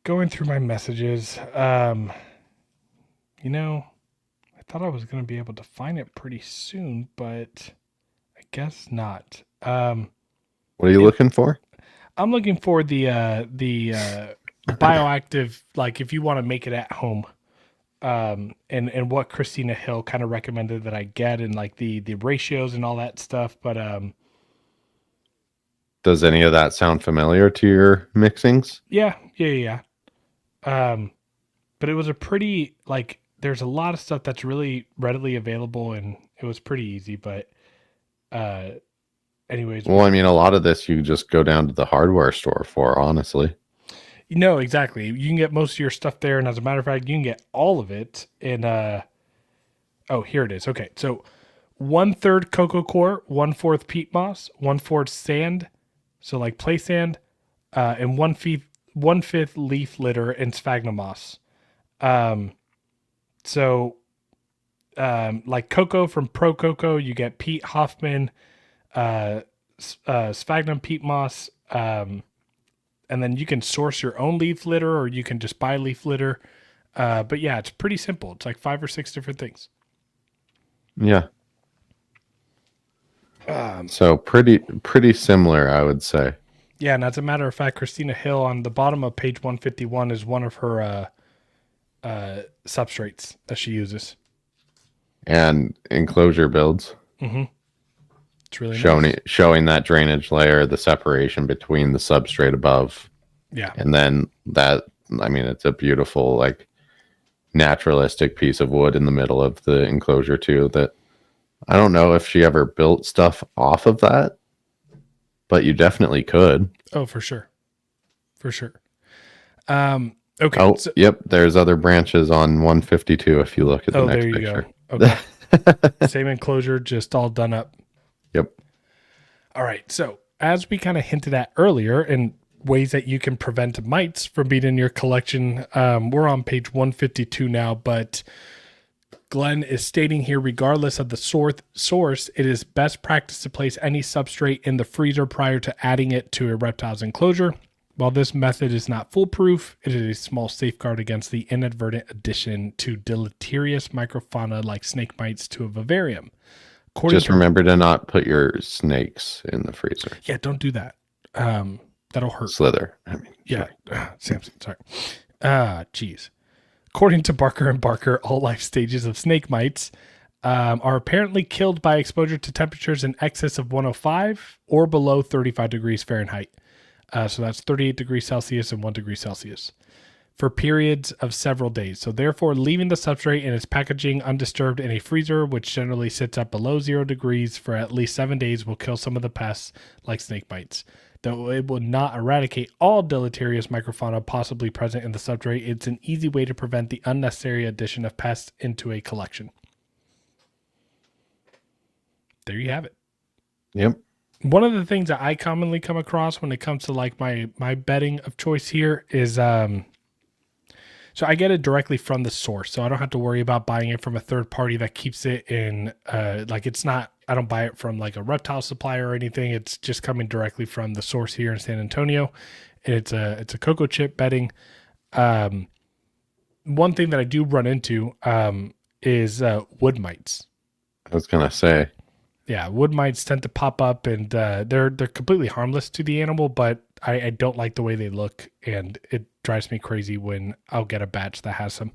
going through my messages, you know, I thought I was going to be able to find it pretty soon, but I guess not. What are you looking for? I'm looking for the bioactive, like if you want to make it at home, and what Christina Hill kind of recommended that I get, and like the ratios and all that stuff. But Does any of that sound familiar to your mixings? yeah. But it was a pretty, like, there's a lot of stuff that's really readily available, and it was pretty easy. But anyways, Well, I mean, a lot of this you just go down to the hardware store for, honestly. no, exactly. You can get most of your stuff there, and as a matter of fact, you can get all of it in. Oh, here it is. Okay, so 1/3 cocoa core, 1/4 peat moss, 1/4 sand, so like play sand, and 1/5 leaf litter and sphagnum moss. So like cocoa from Pro Cocoa, you get Pete Hoffman, sphagnum peat moss, and then you can source your own leaf litter, or you can just buy leaf litter. But yeah, it's pretty simple. It's like 5 or 6 different things. Yeah. So pretty similar, I would say. Yeah, and as a matter of fact, Christina Hill on the bottom of page 151 is one of her substrates that she uses. And enclosure builds. Mm-hmm. It's really nice. Showing that drainage layer, the separation between the substrate above. Yeah. And then that, I mean, it's a beautiful, like, naturalistic piece of wood in the middle of the enclosure too, that I don't know if she ever built stuff off of that, but you definitely could. Oh, for sure. For sure. Okay. Oh, yep. There's other branches on 152 if you look at the next picture. Go. Okay. Same enclosure, just all done up. Yep. All right. So as we kind of hinted at earlier, in ways that you can prevent mites from being in your collection, we're on page 152 now, but Glenn is stating here, regardless of the source, it is best practice to place any substrate in the freezer prior to adding it to a reptile's enclosure. While this method is not foolproof, it is a small safeguard against the inadvertent addition to deleterious microfauna like snake mites to a vivarium. Just remember to not put your snakes in the freezer. Yeah, don't do that. That'll hurt. Slither. I mean, yeah. Samson, sorry. Geez. According to Barker and Barker, all life stages of snake mites are apparently killed by exposure to temperatures in excess of 105 or below 35 degrees Fahrenheit. So that's 38 degrees Celsius and 1 degree Celsius for periods of several days. So therefore, leaving the substrate and its packaging undisturbed in a freezer, which generally sits at below 0 degrees for at least 7 days, will kill some of the pests like snake bites. Though it will not eradicate all deleterious microfauna possibly present in the substrate, it's an easy way to prevent the unnecessary addition of pests into a collection. There you have it. Yep. One of the things that I commonly come across when it comes to like my bedding of choice here is so I get it directly from the source, so I don't have to worry about buying it from a third party that keeps it in like it's not, I don't buy it from like a reptile supplier or anything. It's just coming directly from the source here in San Antonio. And it's a cocoa chip bedding. One thing that I do run into is wood mites. I was gonna say, Yeah, wood mites tend to pop up, and they're completely harmless to the animal, but I don't like the way they look, and it drives me crazy when I'll get a batch that has some.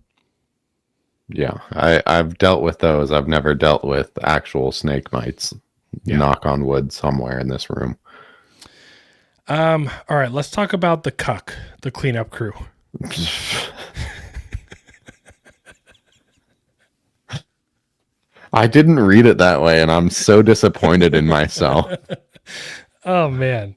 yeah, I've dealt with those. I've never dealt with actual snake mites. Yeah. Knock on wood somewhere in this room. All right, let's talk about the cuck, the cleanup crew. I didn't read it that way, and I'm so disappointed in myself. Oh man.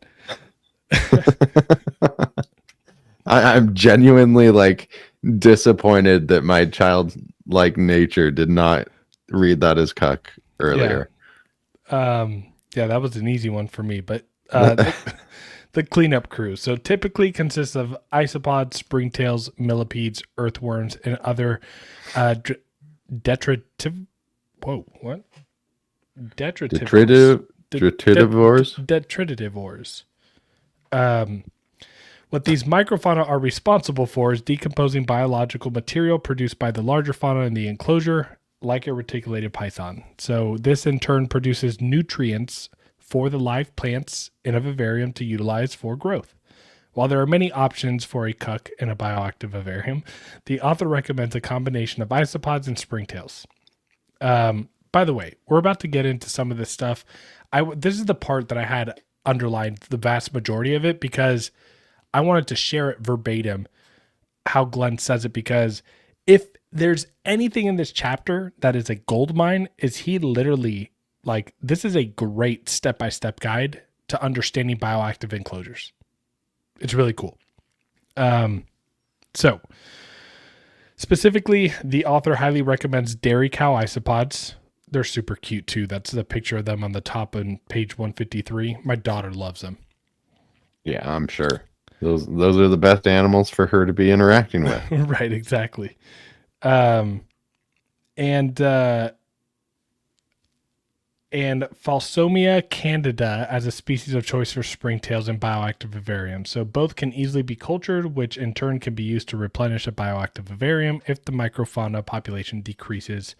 I'm genuinely like disappointed that my childlike nature did not read that as cuck earlier. Yeah, that was an easy one for me, but the cleanup crew. So typically consists of isopods, springtails, millipedes, earthworms, and other detritive. Whoa, what? Detritivores. Detritivores. What these microfauna are responsible for is decomposing biological material produced by the larger fauna in the enclosure, like a reticulated python. So this in turn produces nutrients for the live plants in a vivarium to utilize for growth. While there are many options for a cuck in a bioactive vivarium, the author recommends a combination of isopods and springtails. By the way, we're about to get into some of this stuff. This is the part that I had underlined the vast majority of it because I wanted to share it verbatim how Glenn says it, because if there's anything in this chapter that is a gold mine, is he literally like, this is a great step-by-step guide to understanding bioactive enclosures. It's really cool. So specifically, the author highly recommends dairy cow isopods. They're super cute too. That's the picture of them on the top on page 153. My daughter loves them. Yeah, I'm sure. Those are the best animals for her to be interacting with. Right, exactly. And Falsomia candida as a species of choice for springtails in bioactive vivariums. So both can easily be cultured, which in turn can be used to replenish a bioactive vivarium if the microfauna population decreases,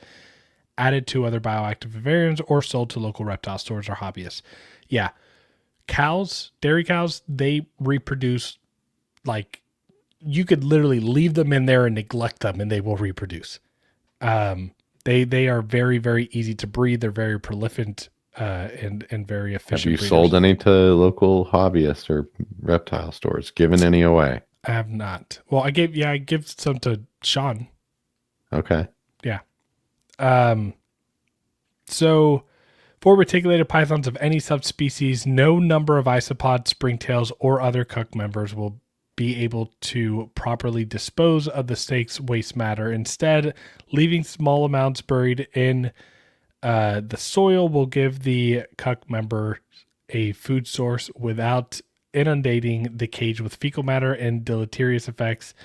added to other bioactive vivariums, or sold to local reptile stores or hobbyists. Yeah. Cows, dairy cows, they reproduce like you could literally leave them in there and neglect them and they will reproduce. They are very, very easy to breed. They're very prolific and very efficient. Have you breeders. sold any to local hobbyists or reptile stores? Given any away? I have not. Well, I give some to Sean. Okay. Yeah. So for reticulated pythons of any subspecies, no number of isopods, springtails, or other cuck members will be able to properly dispose of the snake's waste matter. Instead, leaving small amounts buried in the soil will give the cuck member a food source without inundating the cage with fecal matter and deleterious effects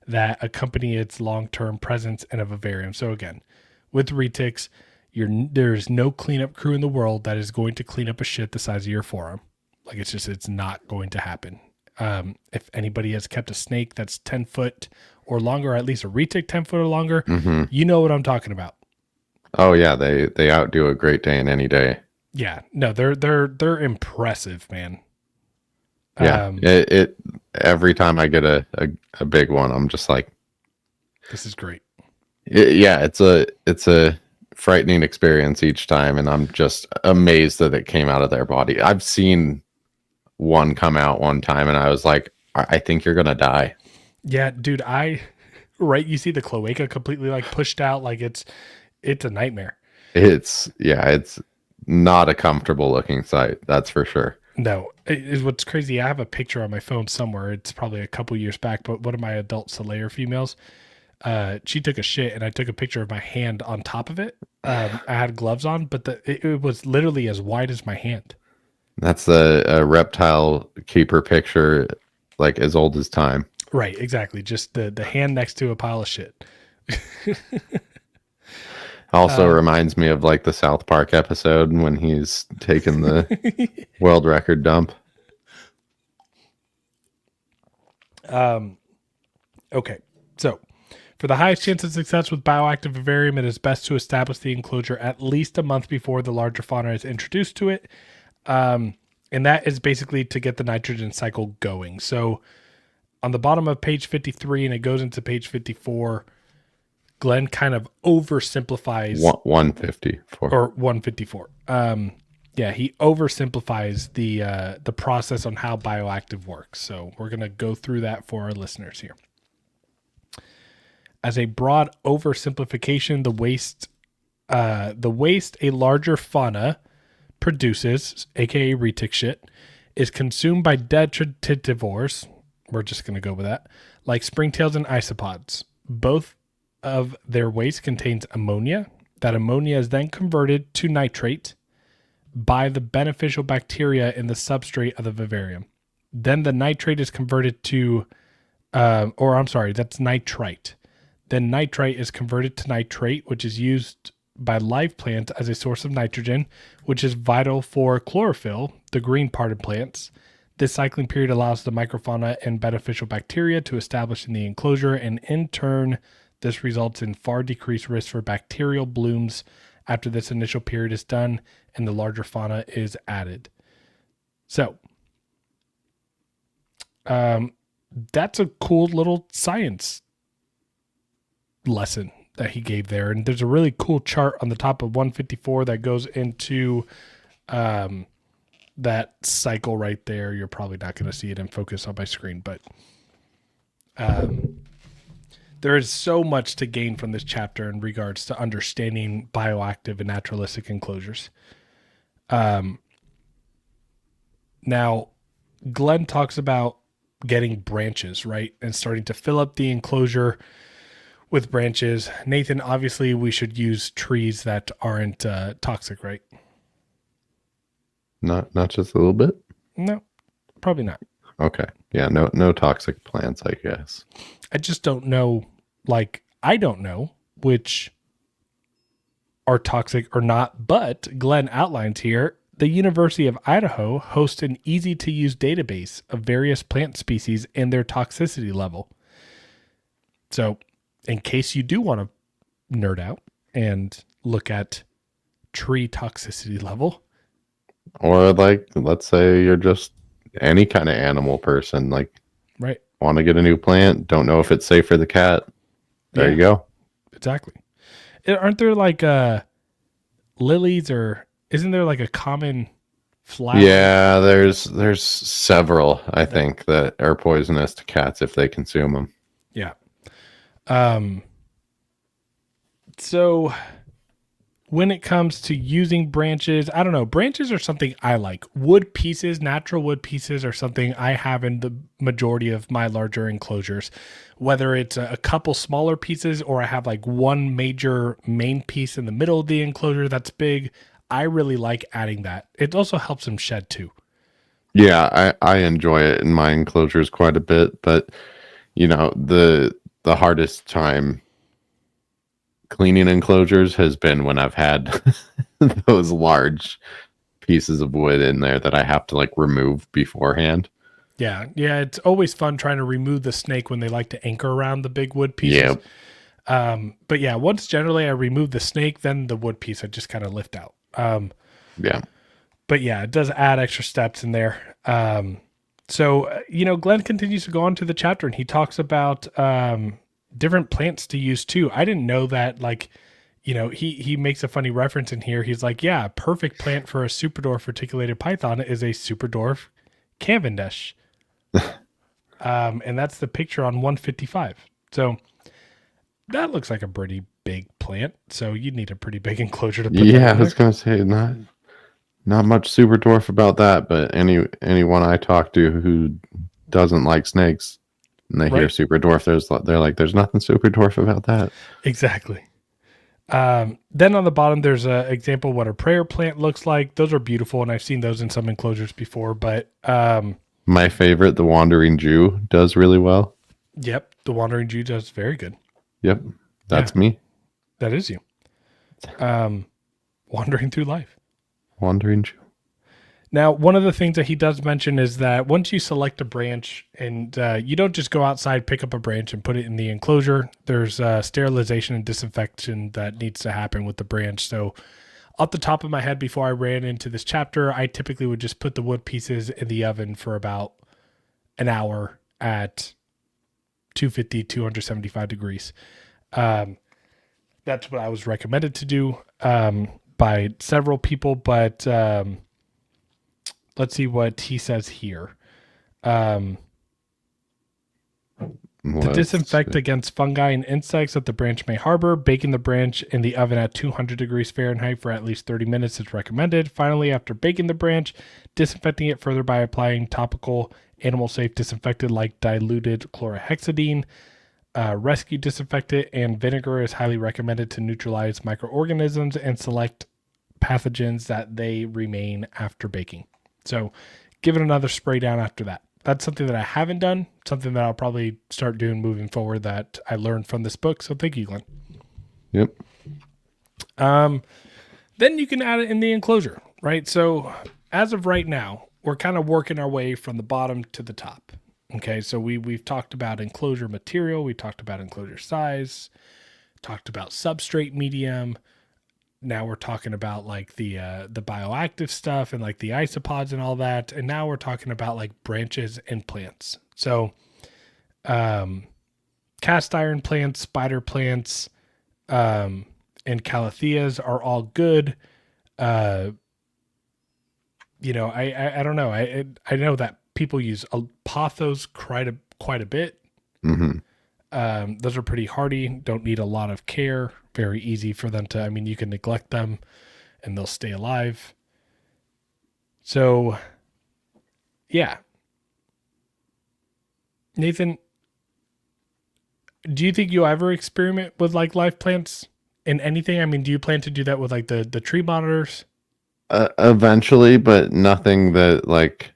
that accompany its long-term presence in a vivarium. So again, with retics, there's no cleanup crew in the world that is going to clean up a shit the size of your forearm. Like it's not going to happen. If anybody has kept a snake that's 10 foot or longer, or at least a retic 10 foot or longer, you know what I'm talking about. Oh yeah, they outdo a Great Dane any day. Yeah, no, they're impressive, man. Yeah, it every time I get a big one, I'm just like, this is great. It's a frightening experience each time, and I'm just amazed that it came out of their body. I've seen one come out one time, and I was like, I think you're gonna die. Yeah, dude, right, you see the cloaca completely like pushed out, like it's a nightmare. It's not a comfortable looking sight, that's for sure. No, what's crazy, I have a picture on my phone somewhere. It's probably a couple years back, but one of my adult Solaire females, she took a shit and I took a picture of my hand on top of it. I had gloves on, but it was literally as wide as my hand. That's a reptile keeper picture, like as old as time. Right, exactly. Just the hand next to a pile of shit. Also reminds me of like the South Park episode when he's taking the world record dump. Okay, so for the highest chance of success with bioactive vivarium, it is best to establish the enclosure at least a month before the larger fauna is introduced to it. And that is basically to get the nitrogen cycle going. So on the bottom of page 53, and it goes into page 54, Glenn kind of oversimplifies 154. or 154. Yeah, he oversimplifies the process on how bioactive works. So we're going to go through that for our listeners here. As a broad oversimplification, the waste a larger fauna produces, aka retic shit, is consumed by detritivores. We're just going to go with that, like springtails and isopods. Both of their waste contains ammonia. That ammonia is then converted to nitrate by the beneficial bacteria in the substrate of the vivarium. Then the nitrate is converted to, that's nitrite. Then nitrite is converted to nitrate, which is used by live plants as a source of nitrogen, which is vital for chlorophyll, the green part of plants. This cycling period allows the microfauna and beneficial bacteria to establish in the enclosure, and in turn, this results in far decreased risk for bacterial blooms after this initial period is done and the larger fauna is added. So, that's a cool little science lesson that he gave there. And there's a really cool chart on the top of 154 that goes into that cycle right there. You're probably not going to see it in focus on my screen, but there is so much to gain from this chapter in regards to understanding bioactive and naturalistic enclosures. Now, Glenn talks about getting branches, right? And starting to fill up the enclosure with branches. Nathan, obviously we should use trees that aren't toxic, right? Not just a little bit? No, probably not. Okay. Yeah, no toxic plants, I guess. I just don't know, I don't know which are toxic or not, but Glenn outlines here, the University of Idaho hosts an easy-to-use database of various plant species and their toxicity level. So, in case you do want to nerd out and look at tree toxicity level. Or let's say you're just any kind of animal person, Right. want to get a new plant, don't know if it's safe for the cat. There you go. Exactly. Aren't there lilies, or isn't there a common flower? Yeah, there's several, I think, that are poisonous to cats if they consume them. Yeah. So when it comes to using branches, I don't know. Branches are something I like. Wood pieces, natural wood pieces are something I have in the majority of my larger enclosures. Whether it's a couple smaller pieces or I have one major main piece in the middle of the enclosure that's big, I really like adding that. It also helps them shed too. Yeah, I enjoy it in my enclosures quite a bit, but the hardest time cleaning enclosures has been when I've had those large pieces of wood in there that I have to remove beforehand. Yeah, it's always fun trying to remove the snake when they like to anchor around the big wood pieces. Yeah. But yeah, once generally I remove the snake, then the wood piece I just kind of lift out. Yeah. But yeah, it does add extra steps in there. So Glenn continues to go on to the chapter, and he talks about different plants to use too. I didn't know that. He makes a funny reference in here. He's like, yeah, perfect plant for a superdwarf reticulated python is a superdwarf Cavendish. And that's the picture on 155. So that looks like a pretty big plant. So you'd need a pretty big enclosure to put that in I was there. gonna say not much super dwarf about that, but anyone I talk to who doesn't like snakes and they hear super dwarf, they're like, there's nothing super dwarf about that. Exactly. Then on the bottom, there's an example of what a prayer plant looks like. Those are beautiful, and I've seen those in some enclosures before. But my favorite, the Wandering Jew, does really well. Yep, the Wandering Jew does very good. Yep, that's me. That is you. Wandering through life. Wandering Jew. Now, one of the things that he does mention is that once you select a branch and you don't just go outside, pick up a branch and put it in the enclosure, there's sterilization and disinfection that needs to happen with the branch. So off the top of my head, before I ran into this chapter, I typically would just put the wood pieces in the oven for about an hour at 250, 275 degrees. That's what I was recommended to do by several people, but let's see what he says here. To disinfect against fungi and insects that the branch may harbor, baking the branch in the oven at 200 degrees Fahrenheit for at least 30 minutes is recommended. Finally, after baking the branch, disinfecting it further by applying topical animal-safe disinfectant like diluted chlorhexidine. Rescue disinfectant and vinegar is highly recommended to neutralize microorganisms and select pathogens that they remain after baking. So give it another spray down after that. That's something that I haven't done, something that I'll probably start doing moving forward that I learned from this book. So thank you, Glenn. Yep. Then you can add it in the enclosure, right? So as of right now, we're kind of working our way from the bottom to the top. Okay, so we've talked about enclosure material, we talked about enclosure size, talked about substrate medium. Now we're talking about like the bioactive stuff and like the isopods and all that. And now we're talking about like branches and plants. So cast iron plants, spider plants, and calatheas are all good. I don't know. I know that people use pothos quite a bit. Mm-hmm. Those are pretty hardy, don't need a lot of care, very easy for them to, you can neglect them and they'll stay alive. So, yeah. Nathan, do you think you'll ever experiment with like live plants in anything? Do you plan to do that with like the tree monitors? Eventually, but nothing that like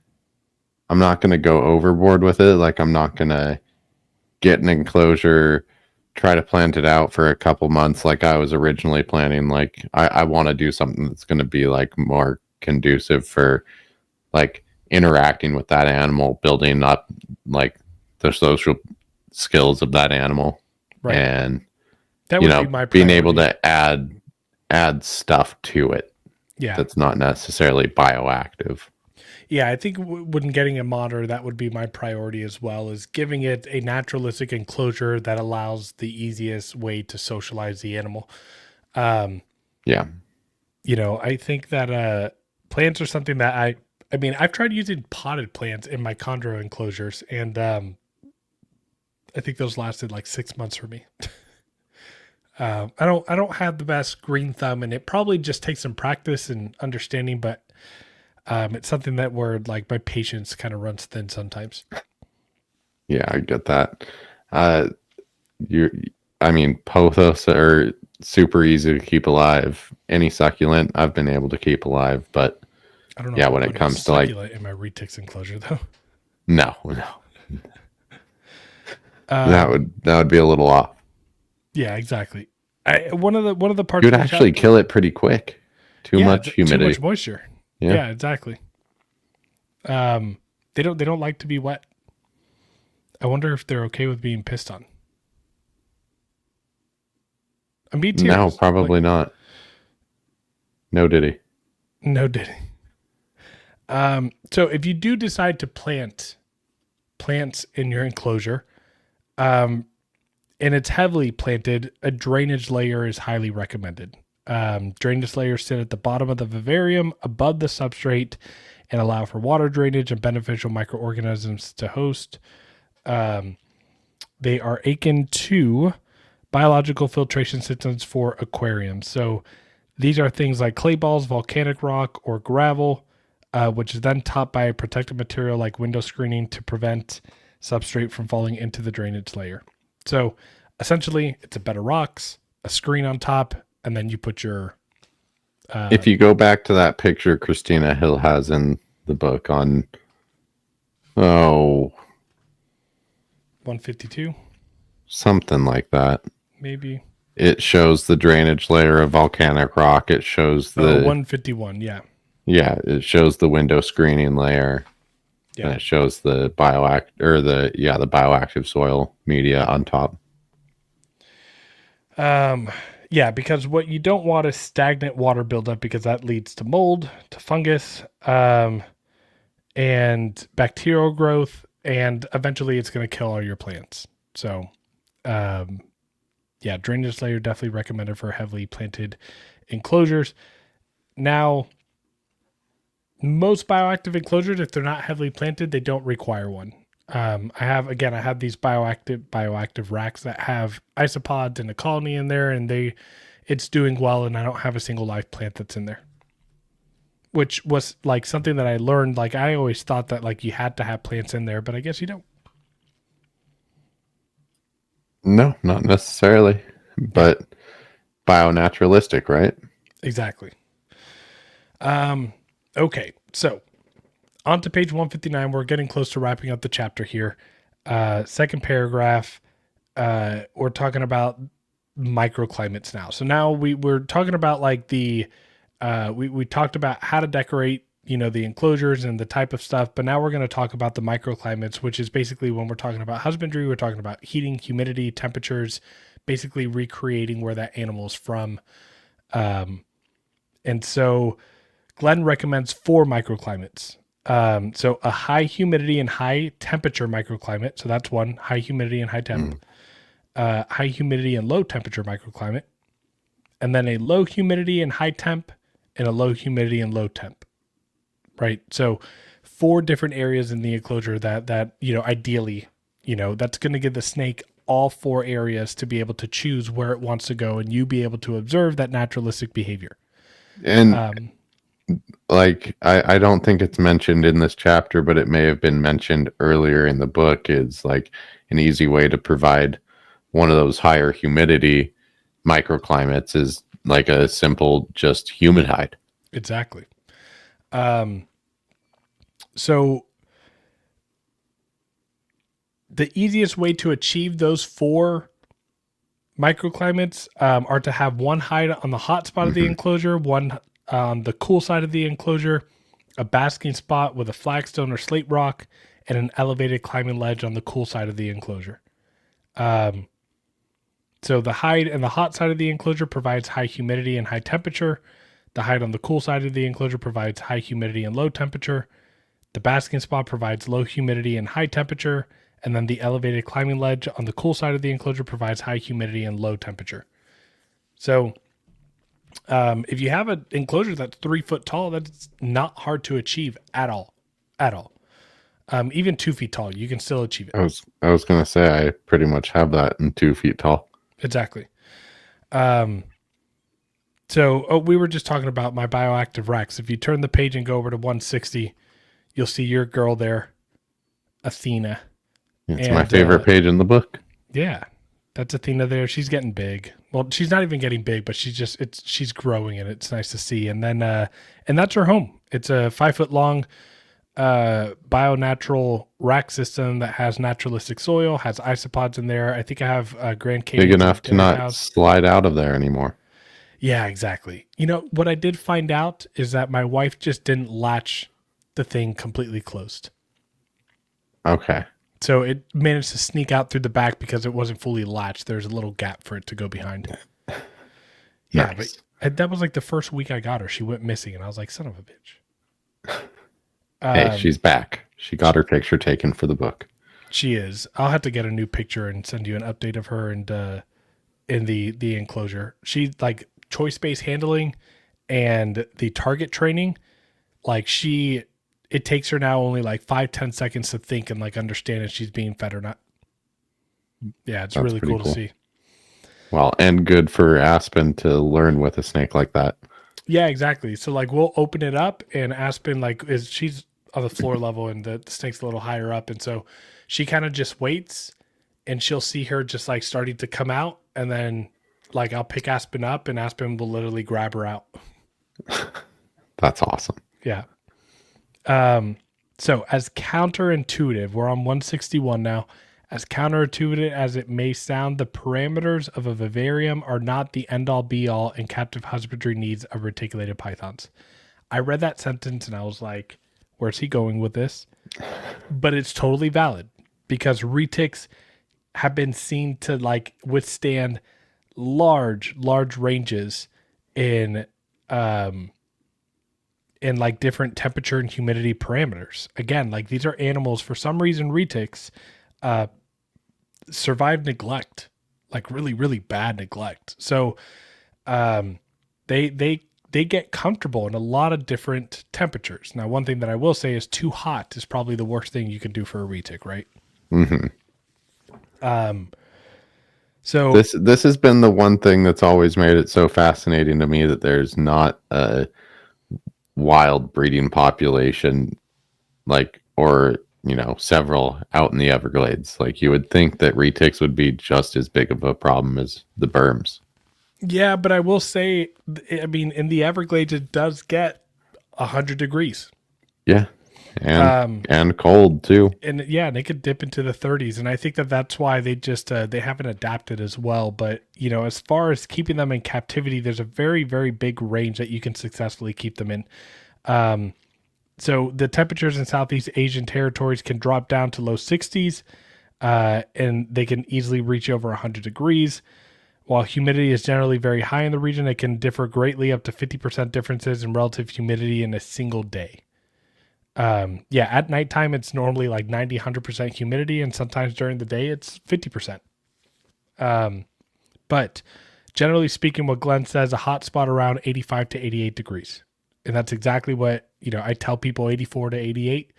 I'm not going to go overboard with it. Like I'm not going to get an enclosure, try to plant it out for a couple months like I was originally planning. Like I want to do something that's going to be like more conducive for like interacting with that animal, building up like the social skills of that animal. Right. And that would be my being priority. able to add stuff to it. Yeah. That's not necessarily bioactive. Yeah, I think when getting a monitor, that would be my priority as well, is giving it a naturalistic enclosure that allows the easiest way to socialize the animal. Yeah. I think that plants are something that I've tried using potted plants in my chondro enclosures, and I think those lasted like 6 months for me. I don't have the best green thumb, and it probably just takes some practice and understanding, but it's something that where like my patience kind of runs thin sometimes. Yeah, I get that. Pothos are super easy to keep alive. Any succulent I've been able to keep alive, but I don't know. Yeah, when it comes to like in my Retic enclosure though. No. That would be a little off. Yeah, exactly. One of the parts You would actually kill it pretty quick. Too much humidity. Too much moisture. Yeah, exactly. They don't like to be wet. I wonder if they're okay with being pissed on. I'm being serious. No, probably not. No diddy. No diddy. So if you do decide to plant plants in your enclosure, and it's heavily planted, a drainage layer is highly recommended. Drainage layers sit at the bottom of the vivarium above the substrate and allow for water drainage and beneficial microorganisms to host. They are akin to biological filtration systems for aquariums. So these are things like clay balls, volcanic rock, or gravel, which is then topped by a protective material like window screening to prevent substrate from falling into the drainage layer. So essentially, it's a bed of rocks, a screen on top, and then you put your... if you go back to that picture Christina Hill has in the book on... 152? Something like that. Maybe. It shows the drainage layer of volcanic rock. It shows the... 151, yeah. Yeah, it shows the window screening layer, Yeah. and it shows the the bioactive soil media on top. Yeah, because what you don't want is stagnant water buildup, because that leads to mold, to fungus, and bacterial growth, and eventually it's going to kill all your plants. So, yeah, drainage layer definitely recommended for heavily planted enclosures. Now, most bioactive enclosures, if they're not heavily planted, they don't require one. I have these bioactive racks that have isopods and a colony in there, and it's doing well, and I don't have a single live plant that's in there. Which was like something that I learned. Like, I always thought that like you had to have plants in there, but I guess you don't. No, not necessarily, but bio-naturalistic, right? Exactly. Okay, so on to page 159. We're getting close to wrapping up the chapter here. Second paragraph, we're talking about microclimates now. So now we're talking about like we talked about how to decorate, the enclosures and the type of stuff, but now we're going to talk about the microclimates, which is basically when we're talking about husbandry, we're talking about heating, humidity, temperatures, basically recreating where that animal is from. And so Glen recommends 4 microclimates. So a high humidity and high temperature microclimate. So that's one: high humidity and high temp. High humidity and low temperature microclimate. And then a low humidity and high temp, and a low humidity and low temp. Right. So 4 different areas in the enclosure that ideally, that's going to give the snake all 4 areas to be able to choose where it wants to go, and you be able to observe that naturalistic behavior. And I don't think it's mentioned in this chapter, but it may have been mentioned earlier in the book, is like an easy way to provide one of those higher humidity microclimates is like a simple just humid hide. Exactly. So the easiest way to achieve those 4 microclimates are to have one hide on the hot spot of the enclosure, one on the cool side of the enclosure, a basking spot with a flagstone or slate rock, and an elevated climbing ledge on the cool side of the enclosure. So the hide and the hot side of the enclosure provides high humidity and high temperature. The hide on the cool side of the enclosure provides high humidity and low temperature. The basking spot provides low humidity and high temperature. And then the elevated climbing ledge on the cool side of the enclosure provides high humidity and low temperature. So if you have an enclosure that's 3 foot tall, that's not hard to achieve at all. Even 2 feet tall, you can still achieve it. I was going to say, I pretty much have that in 2 feet tall. Exactly. So we were just talking about my bioactive racks. If you turn the page and go over to 160, you'll see your girl there, Athena. It's my favorite page in the book. Yeah, that's Athena there. She's getting big. Well, she's not even getting big, but she's growing, and it's nice to see. And then and that's her home. It's a 5 foot long bio-natural rack system that has naturalistic soil, has isopods in there. I think I have Grand Cayman Big enough to not slide out of there anymore. Yeah, exactly. What I did find out is that my wife just didn't latch the thing completely closed. Okay. So it managed to sneak out through the back because it wasn't fully latched. There's a little gap for it to go behind. Yeah, Nice. but that was like the first week I got her. She went missing, and I was like, son of a bitch. Hey, she's back. She got her picture taken for the book. She is. I'll have to get a new picture and send you an update of her and in the enclosure. She's like choice-based handling and the target training. Like it takes her now only like 5-10 seconds to think and like understand if she's being fed or not. Yeah, it's really cool to see. Well, and good for Aspen to learn with a snake like that. Yeah, exactly. So like we'll open it up, and Aspen she's on the floor level, and the snake's a little higher up, and so she kind of just waits, and she'll see her just like starting to come out, and then like I'll pick Aspen up, and Aspen will literally grab her out. That's awesome. Yeah. So as counterintuitive, we're on 161 now. As counterintuitive as it may sound, the parameters of a vivarium are not the end-all be-all in captive husbandry needs of reticulated pythons. I read that sentence and I was like, where's he going with this? But it's totally valid because retics have been seen to like withstand large ranges in like different temperature and humidity parameters. Again, like these are animals, for some reason, retics survive neglect, like really, really bad neglect. So they get comfortable in a lot of different temperatures. Now, one thing that I will say is too hot is probably the worst thing you can do for a retic, right? Mm-hmm. So This has been the one thing that's always made it so fascinating to me, that there's not a wild breeding population, like, or several out in the Everglades. Like, you would think that retics would be just as big of a problem as the berms. yeah, but I will say, I mean, in the Everglades, it does get 100 degrees. Yeah, and cold too. And yeah, they could dip into the 30s, and I think that that's why they just they haven't adapted as well. But as far as keeping them in captivity, there's a very, very big range that you can successfully keep them in. So the temperatures in Southeast Asian territories can drop down to low 60s, and they can easily reach over 100 degrees. While humidity is generally very high in the region, it can differ greatly, up to 50% differences in relative humidity in a single day. At nighttime, it's normally like 90, 100% humidity, and sometimes during the day, it's 50%. But generally speaking, what Glenn says, a hot spot around 85 to 88 degrees. And that's exactly what, I tell people, 84 to 88.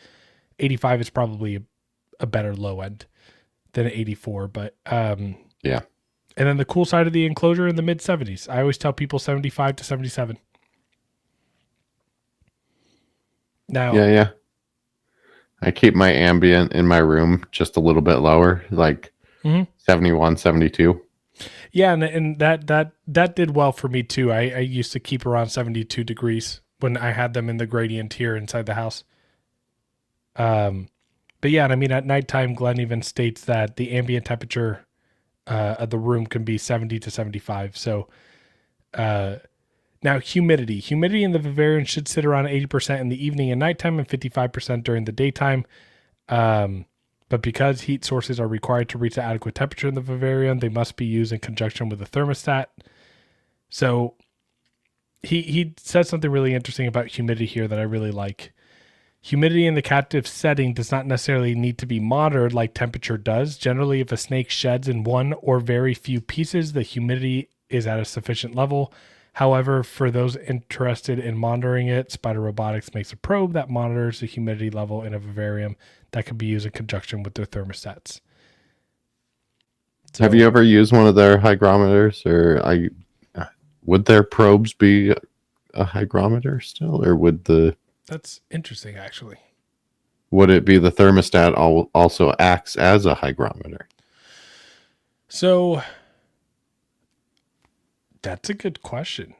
85 is probably a better low end than 84. But yeah. And then the cool side of the enclosure in the mid 70s. I always tell people 75 to 77. Now, yeah. I keep my ambient in my room just a little bit lower, like 71, 72. Yeah, and that did well for me too. I used to keep around 72 degrees when I had them in the gradient here inside the house. But yeah, and I mean, at nighttime, Glenn even states that the ambient temperature of the room can be 70 to 75. So now humidity in the vivarium should sit around 80% in the evening and nighttime, and 55% during the daytime. But because heat sources are required to reach the adequate temperature in the vivarium, they must be used in conjunction with a thermostat. So he says something really interesting about humidity here that I really like. Humidity in the captive setting does not necessarily need to be monitored like temperature does. Generally, if a snake sheds in one or very few pieces, the humidity is at a sufficient level. However, for those interested in monitoring it, Spider Robotics makes a probe that monitors the humidity level in a vivarium that can be used in conjunction with their thermostats. Have you ever used one of their hygrometers, or would their probes be a hygrometer still, or That's interesting, actually. Would it be the thermostat also acts as a hygrometer? So that's a good question.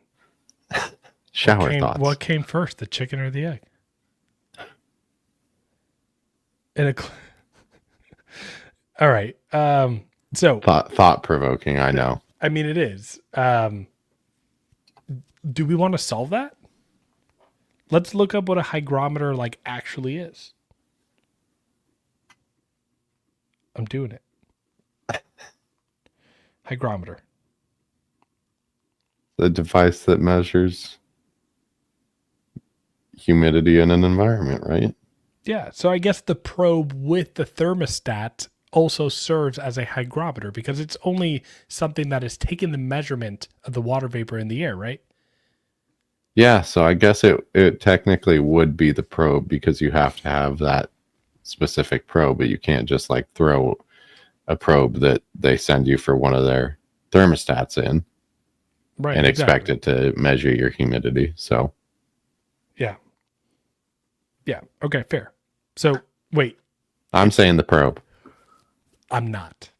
Shower thoughts. What came first, the chicken or the egg? All right. So thought provoking. I know. I mean, it is. Do we want to solve that? Let's look up what a hygrometer actually is. I'm doing it. Hygrometer. The device that measures humidity in an environment, right? Yeah. So I guess the probe with the thermostat also serves as a hygrometer because it's only something that is taking the measurement of the water vapor in the air, right? Yeah, so I guess it technically would be the probe, because you have to have that specific probe, but you can't just throw a probe that they send you for one of their thermostats in, right, and expect it to measure your humidity. So yeah. Okay, fair. So wait, I'm saying the probe. I'm not.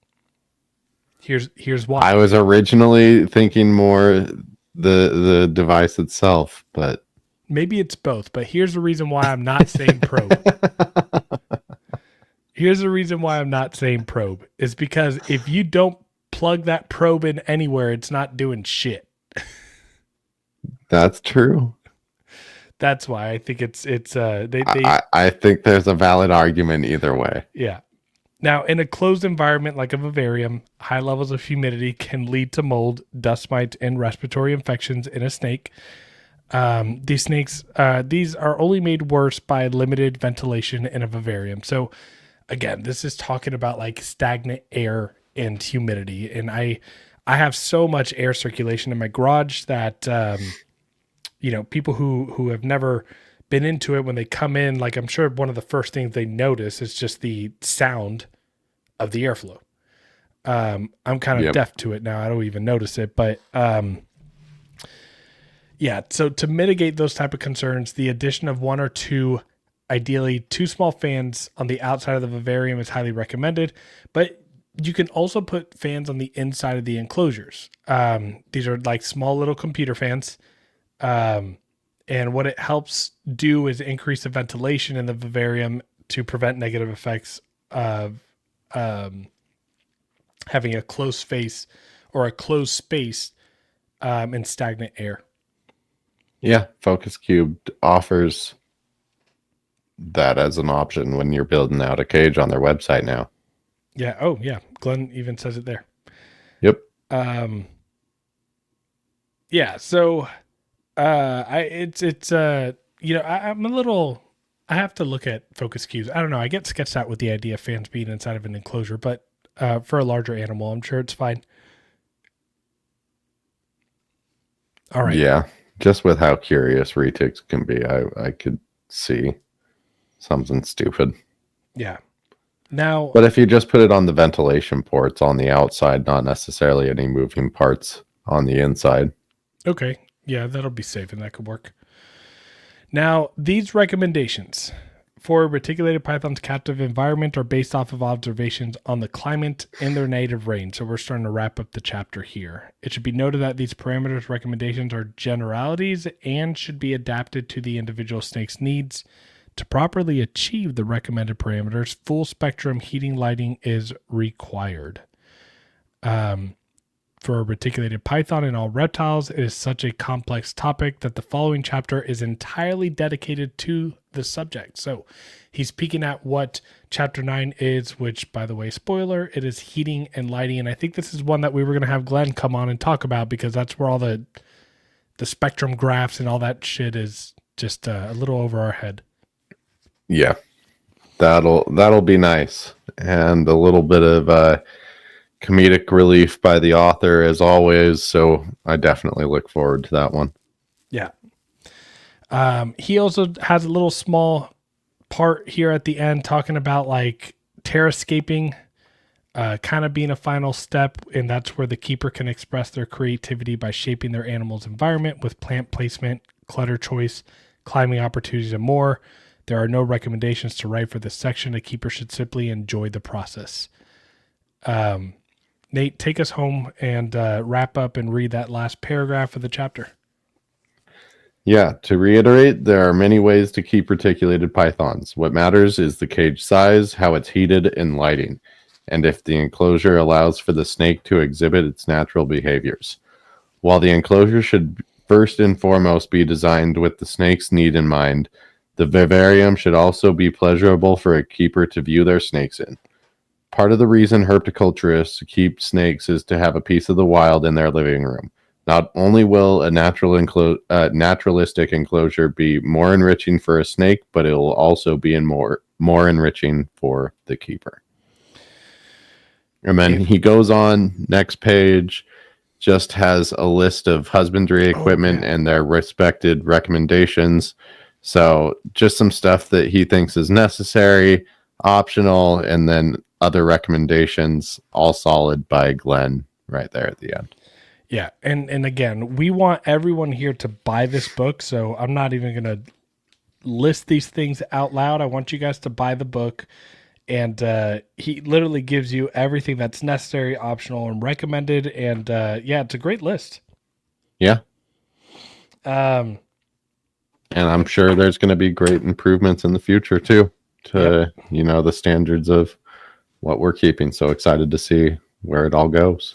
Here's why. I was originally thinking more the device itself, but maybe it's both, but here's the reason why I'm not saying probe. Here's the reason why I'm not saying probe is because if you don't plug that probe in anywhere, it's not doing shit. That's true. That's why I think it's I think there's a valid argument either way. yeah. Now, in a closed environment like a vivarium, high levels of humidity can lead to mold, dust mites, and respiratory infections in a snake. These are only made worse by limited ventilation in a vivarium. So, again, this is talking about like stagnant air and humidity. And I have so much air circulation in my garage that people who have never been into it, when they come in, like I'm sure one of the first things they notice is just the sound of the airflow. I'm kind of deaf to it now. I don't even notice it, but yeah. So to mitigate those type of concerns, the addition of one or two, ideally 2 small fans on the outside of the vivarium is highly recommended, but you can also put fans on the inside of the enclosures. These are like small little computer fans. And what it helps do is increase the ventilation in the vivarium to prevent negative effects of having a closed space or a closed space in stagnant air. Yeah, Focus Cubed offers that as an option when you're building out a cage on their website now. Yeah. Oh, yeah. Glenn even says it there. Yep. Yeah. So, I'm a little. I have to look at focus cubes. I don't know. I get sketched out with the idea of fans being inside of an enclosure, but for a larger animal, I'm sure it's fine. All right. Yeah, just with how curious retics can be, I could see something stupid. Yeah. Now, but if you just put it on the ventilation ports on the outside, not necessarily any moving parts on the inside. Okay. Yeah, that'll be safe and that could work. Now, these recommendations for reticulated python's captive environment are based off of observations on the climate in their native range. So we're starting to wrap up the chapter here. It should be noted that these parameters recommendations are generalities and should be adapted to the individual snake's needs. To properly achieve the recommended parameters, full spectrum heating lighting is required. For a reticulated python and all reptiles, it is such a complex topic that the following chapter is entirely dedicated to the subject. So he's peeking at what chapter 9 is, which, by the way, spoiler, it is heating and lighting. And I think this is one that we were going to have Glenn come on and talk about, because that's where all the spectrum graphs and all that shit is just a little over our head. Yeah, that'll be nice. And a little bit of comedic relief by the author as always, so I definitely look forward to that one. Yeah. He also has a little small part here at the end talking about like terrascaping kind of being a final step, and that's where the keeper can express their creativity by shaping their animal's environment with plant placement, clutter choice, climbing opportunities, and more. There are no recommendations to write for this section. A keeper should simply enjoy the process. Nate, take us home and wrap up and read that last paragraph of the chapter. Yeah, to reiterate, there are many ways to keep reticulated pythons. What matters is the cage size, how it's heated, and lighting, and if the enclosure allows for the snake to exhibit its natural behaviors. While the enclosure should first and foremost be designed with the snake's need in mind, the vivarium should also be pleasurable for a keeper to view their snakes in. Part of the reason herpetoculturists keep snakes is to have a piece of the wild in their living room. Not only will a naturalistic enclosure be more enriching for a snake, but it will also be more enriching for the keeper. And then he goes on, next page, just has a list of husbandry equipment and their respected recommendations. So just some stuff that he thinks is necessary, optional, and then other recommendations, all solid by Glenn right there at the end. Yeah, and again, we want everyone here to buy this book, so I'm not even going to list these things out loud. I want you guys to buy the book, and he literally gives you everything that's necessary, optional, and recommended, and yeah, it's a great list. Yeah. And I'm sure there's going to be great improvements in the future too, to the standards of what we're keeping. So excited to see where it all goes.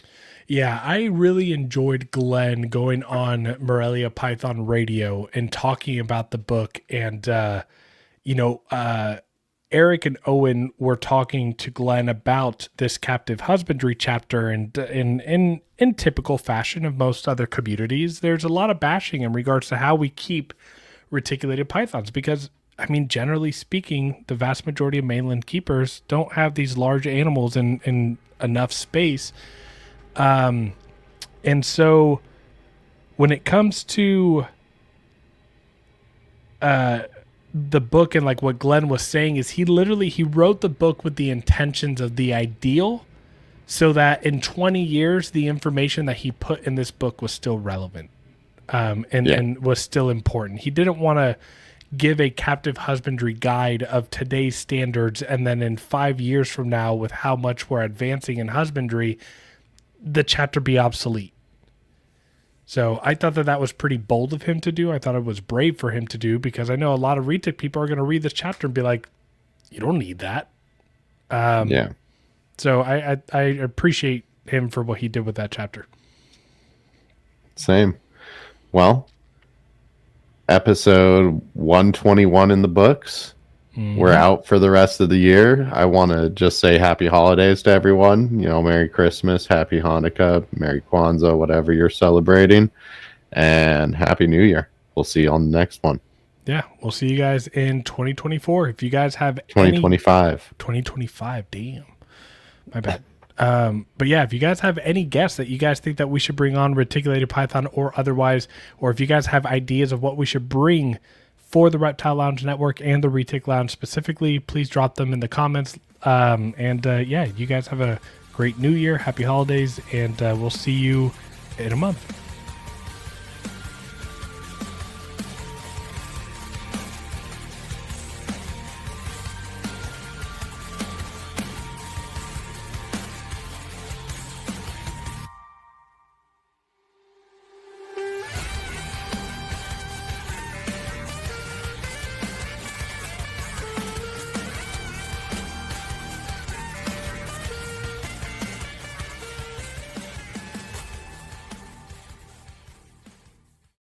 Yeah, I really enjoyed Glenn going on Morelia Python Radio and talking about the book. And, Eric and Owen were talking to Glenn about this captive husbandry chapter. And in typical fashion of most other communities, there's a lot of bashing in regards to how we keep reticulated pythons because, I mean, generally speaking, the vast majority of mainland keepers don't have these large animals in enough space. And so when it comes to the book and like what Glenn was saying is he wrote the book with the intentions of the ideal so that in 20 years, the information that he put in this book was still relevant and was still important. He didn't want to give a captive husbandry guide of today's standards and then in 5 years from now with how much we're advancing in husbandry, the chapter be obsolete. So I thought that was pretty bold of him to do. I thought it was brave for him to do because I know a lot of Retic people are going to read this chapter and be like, you don't need that. So I appreciate him for what he did with that chapter. Same. Well, episode 121 in the books. We're out for the rest of the year. I want to just say happy holidays to everyone. Merry Christmas, happy Hanukkah, Merry Kwanzaa, whatever you're celebrating, and happy New Year. We'll see you on the next one. Yeah, we'll see you guys in 2024. If you guys have 2025. 2025, damn. My bad. But yeah, if you guys have any guests that you guys think that we should bring on Reticulated Python or otherwise, or if you guys have ideas of what we should bring for the Reptile Lounge Network and the Retic Lounge specifically, please drop them in the comments. You guys have a great new year. Happy holidays, and we'll see you in a month.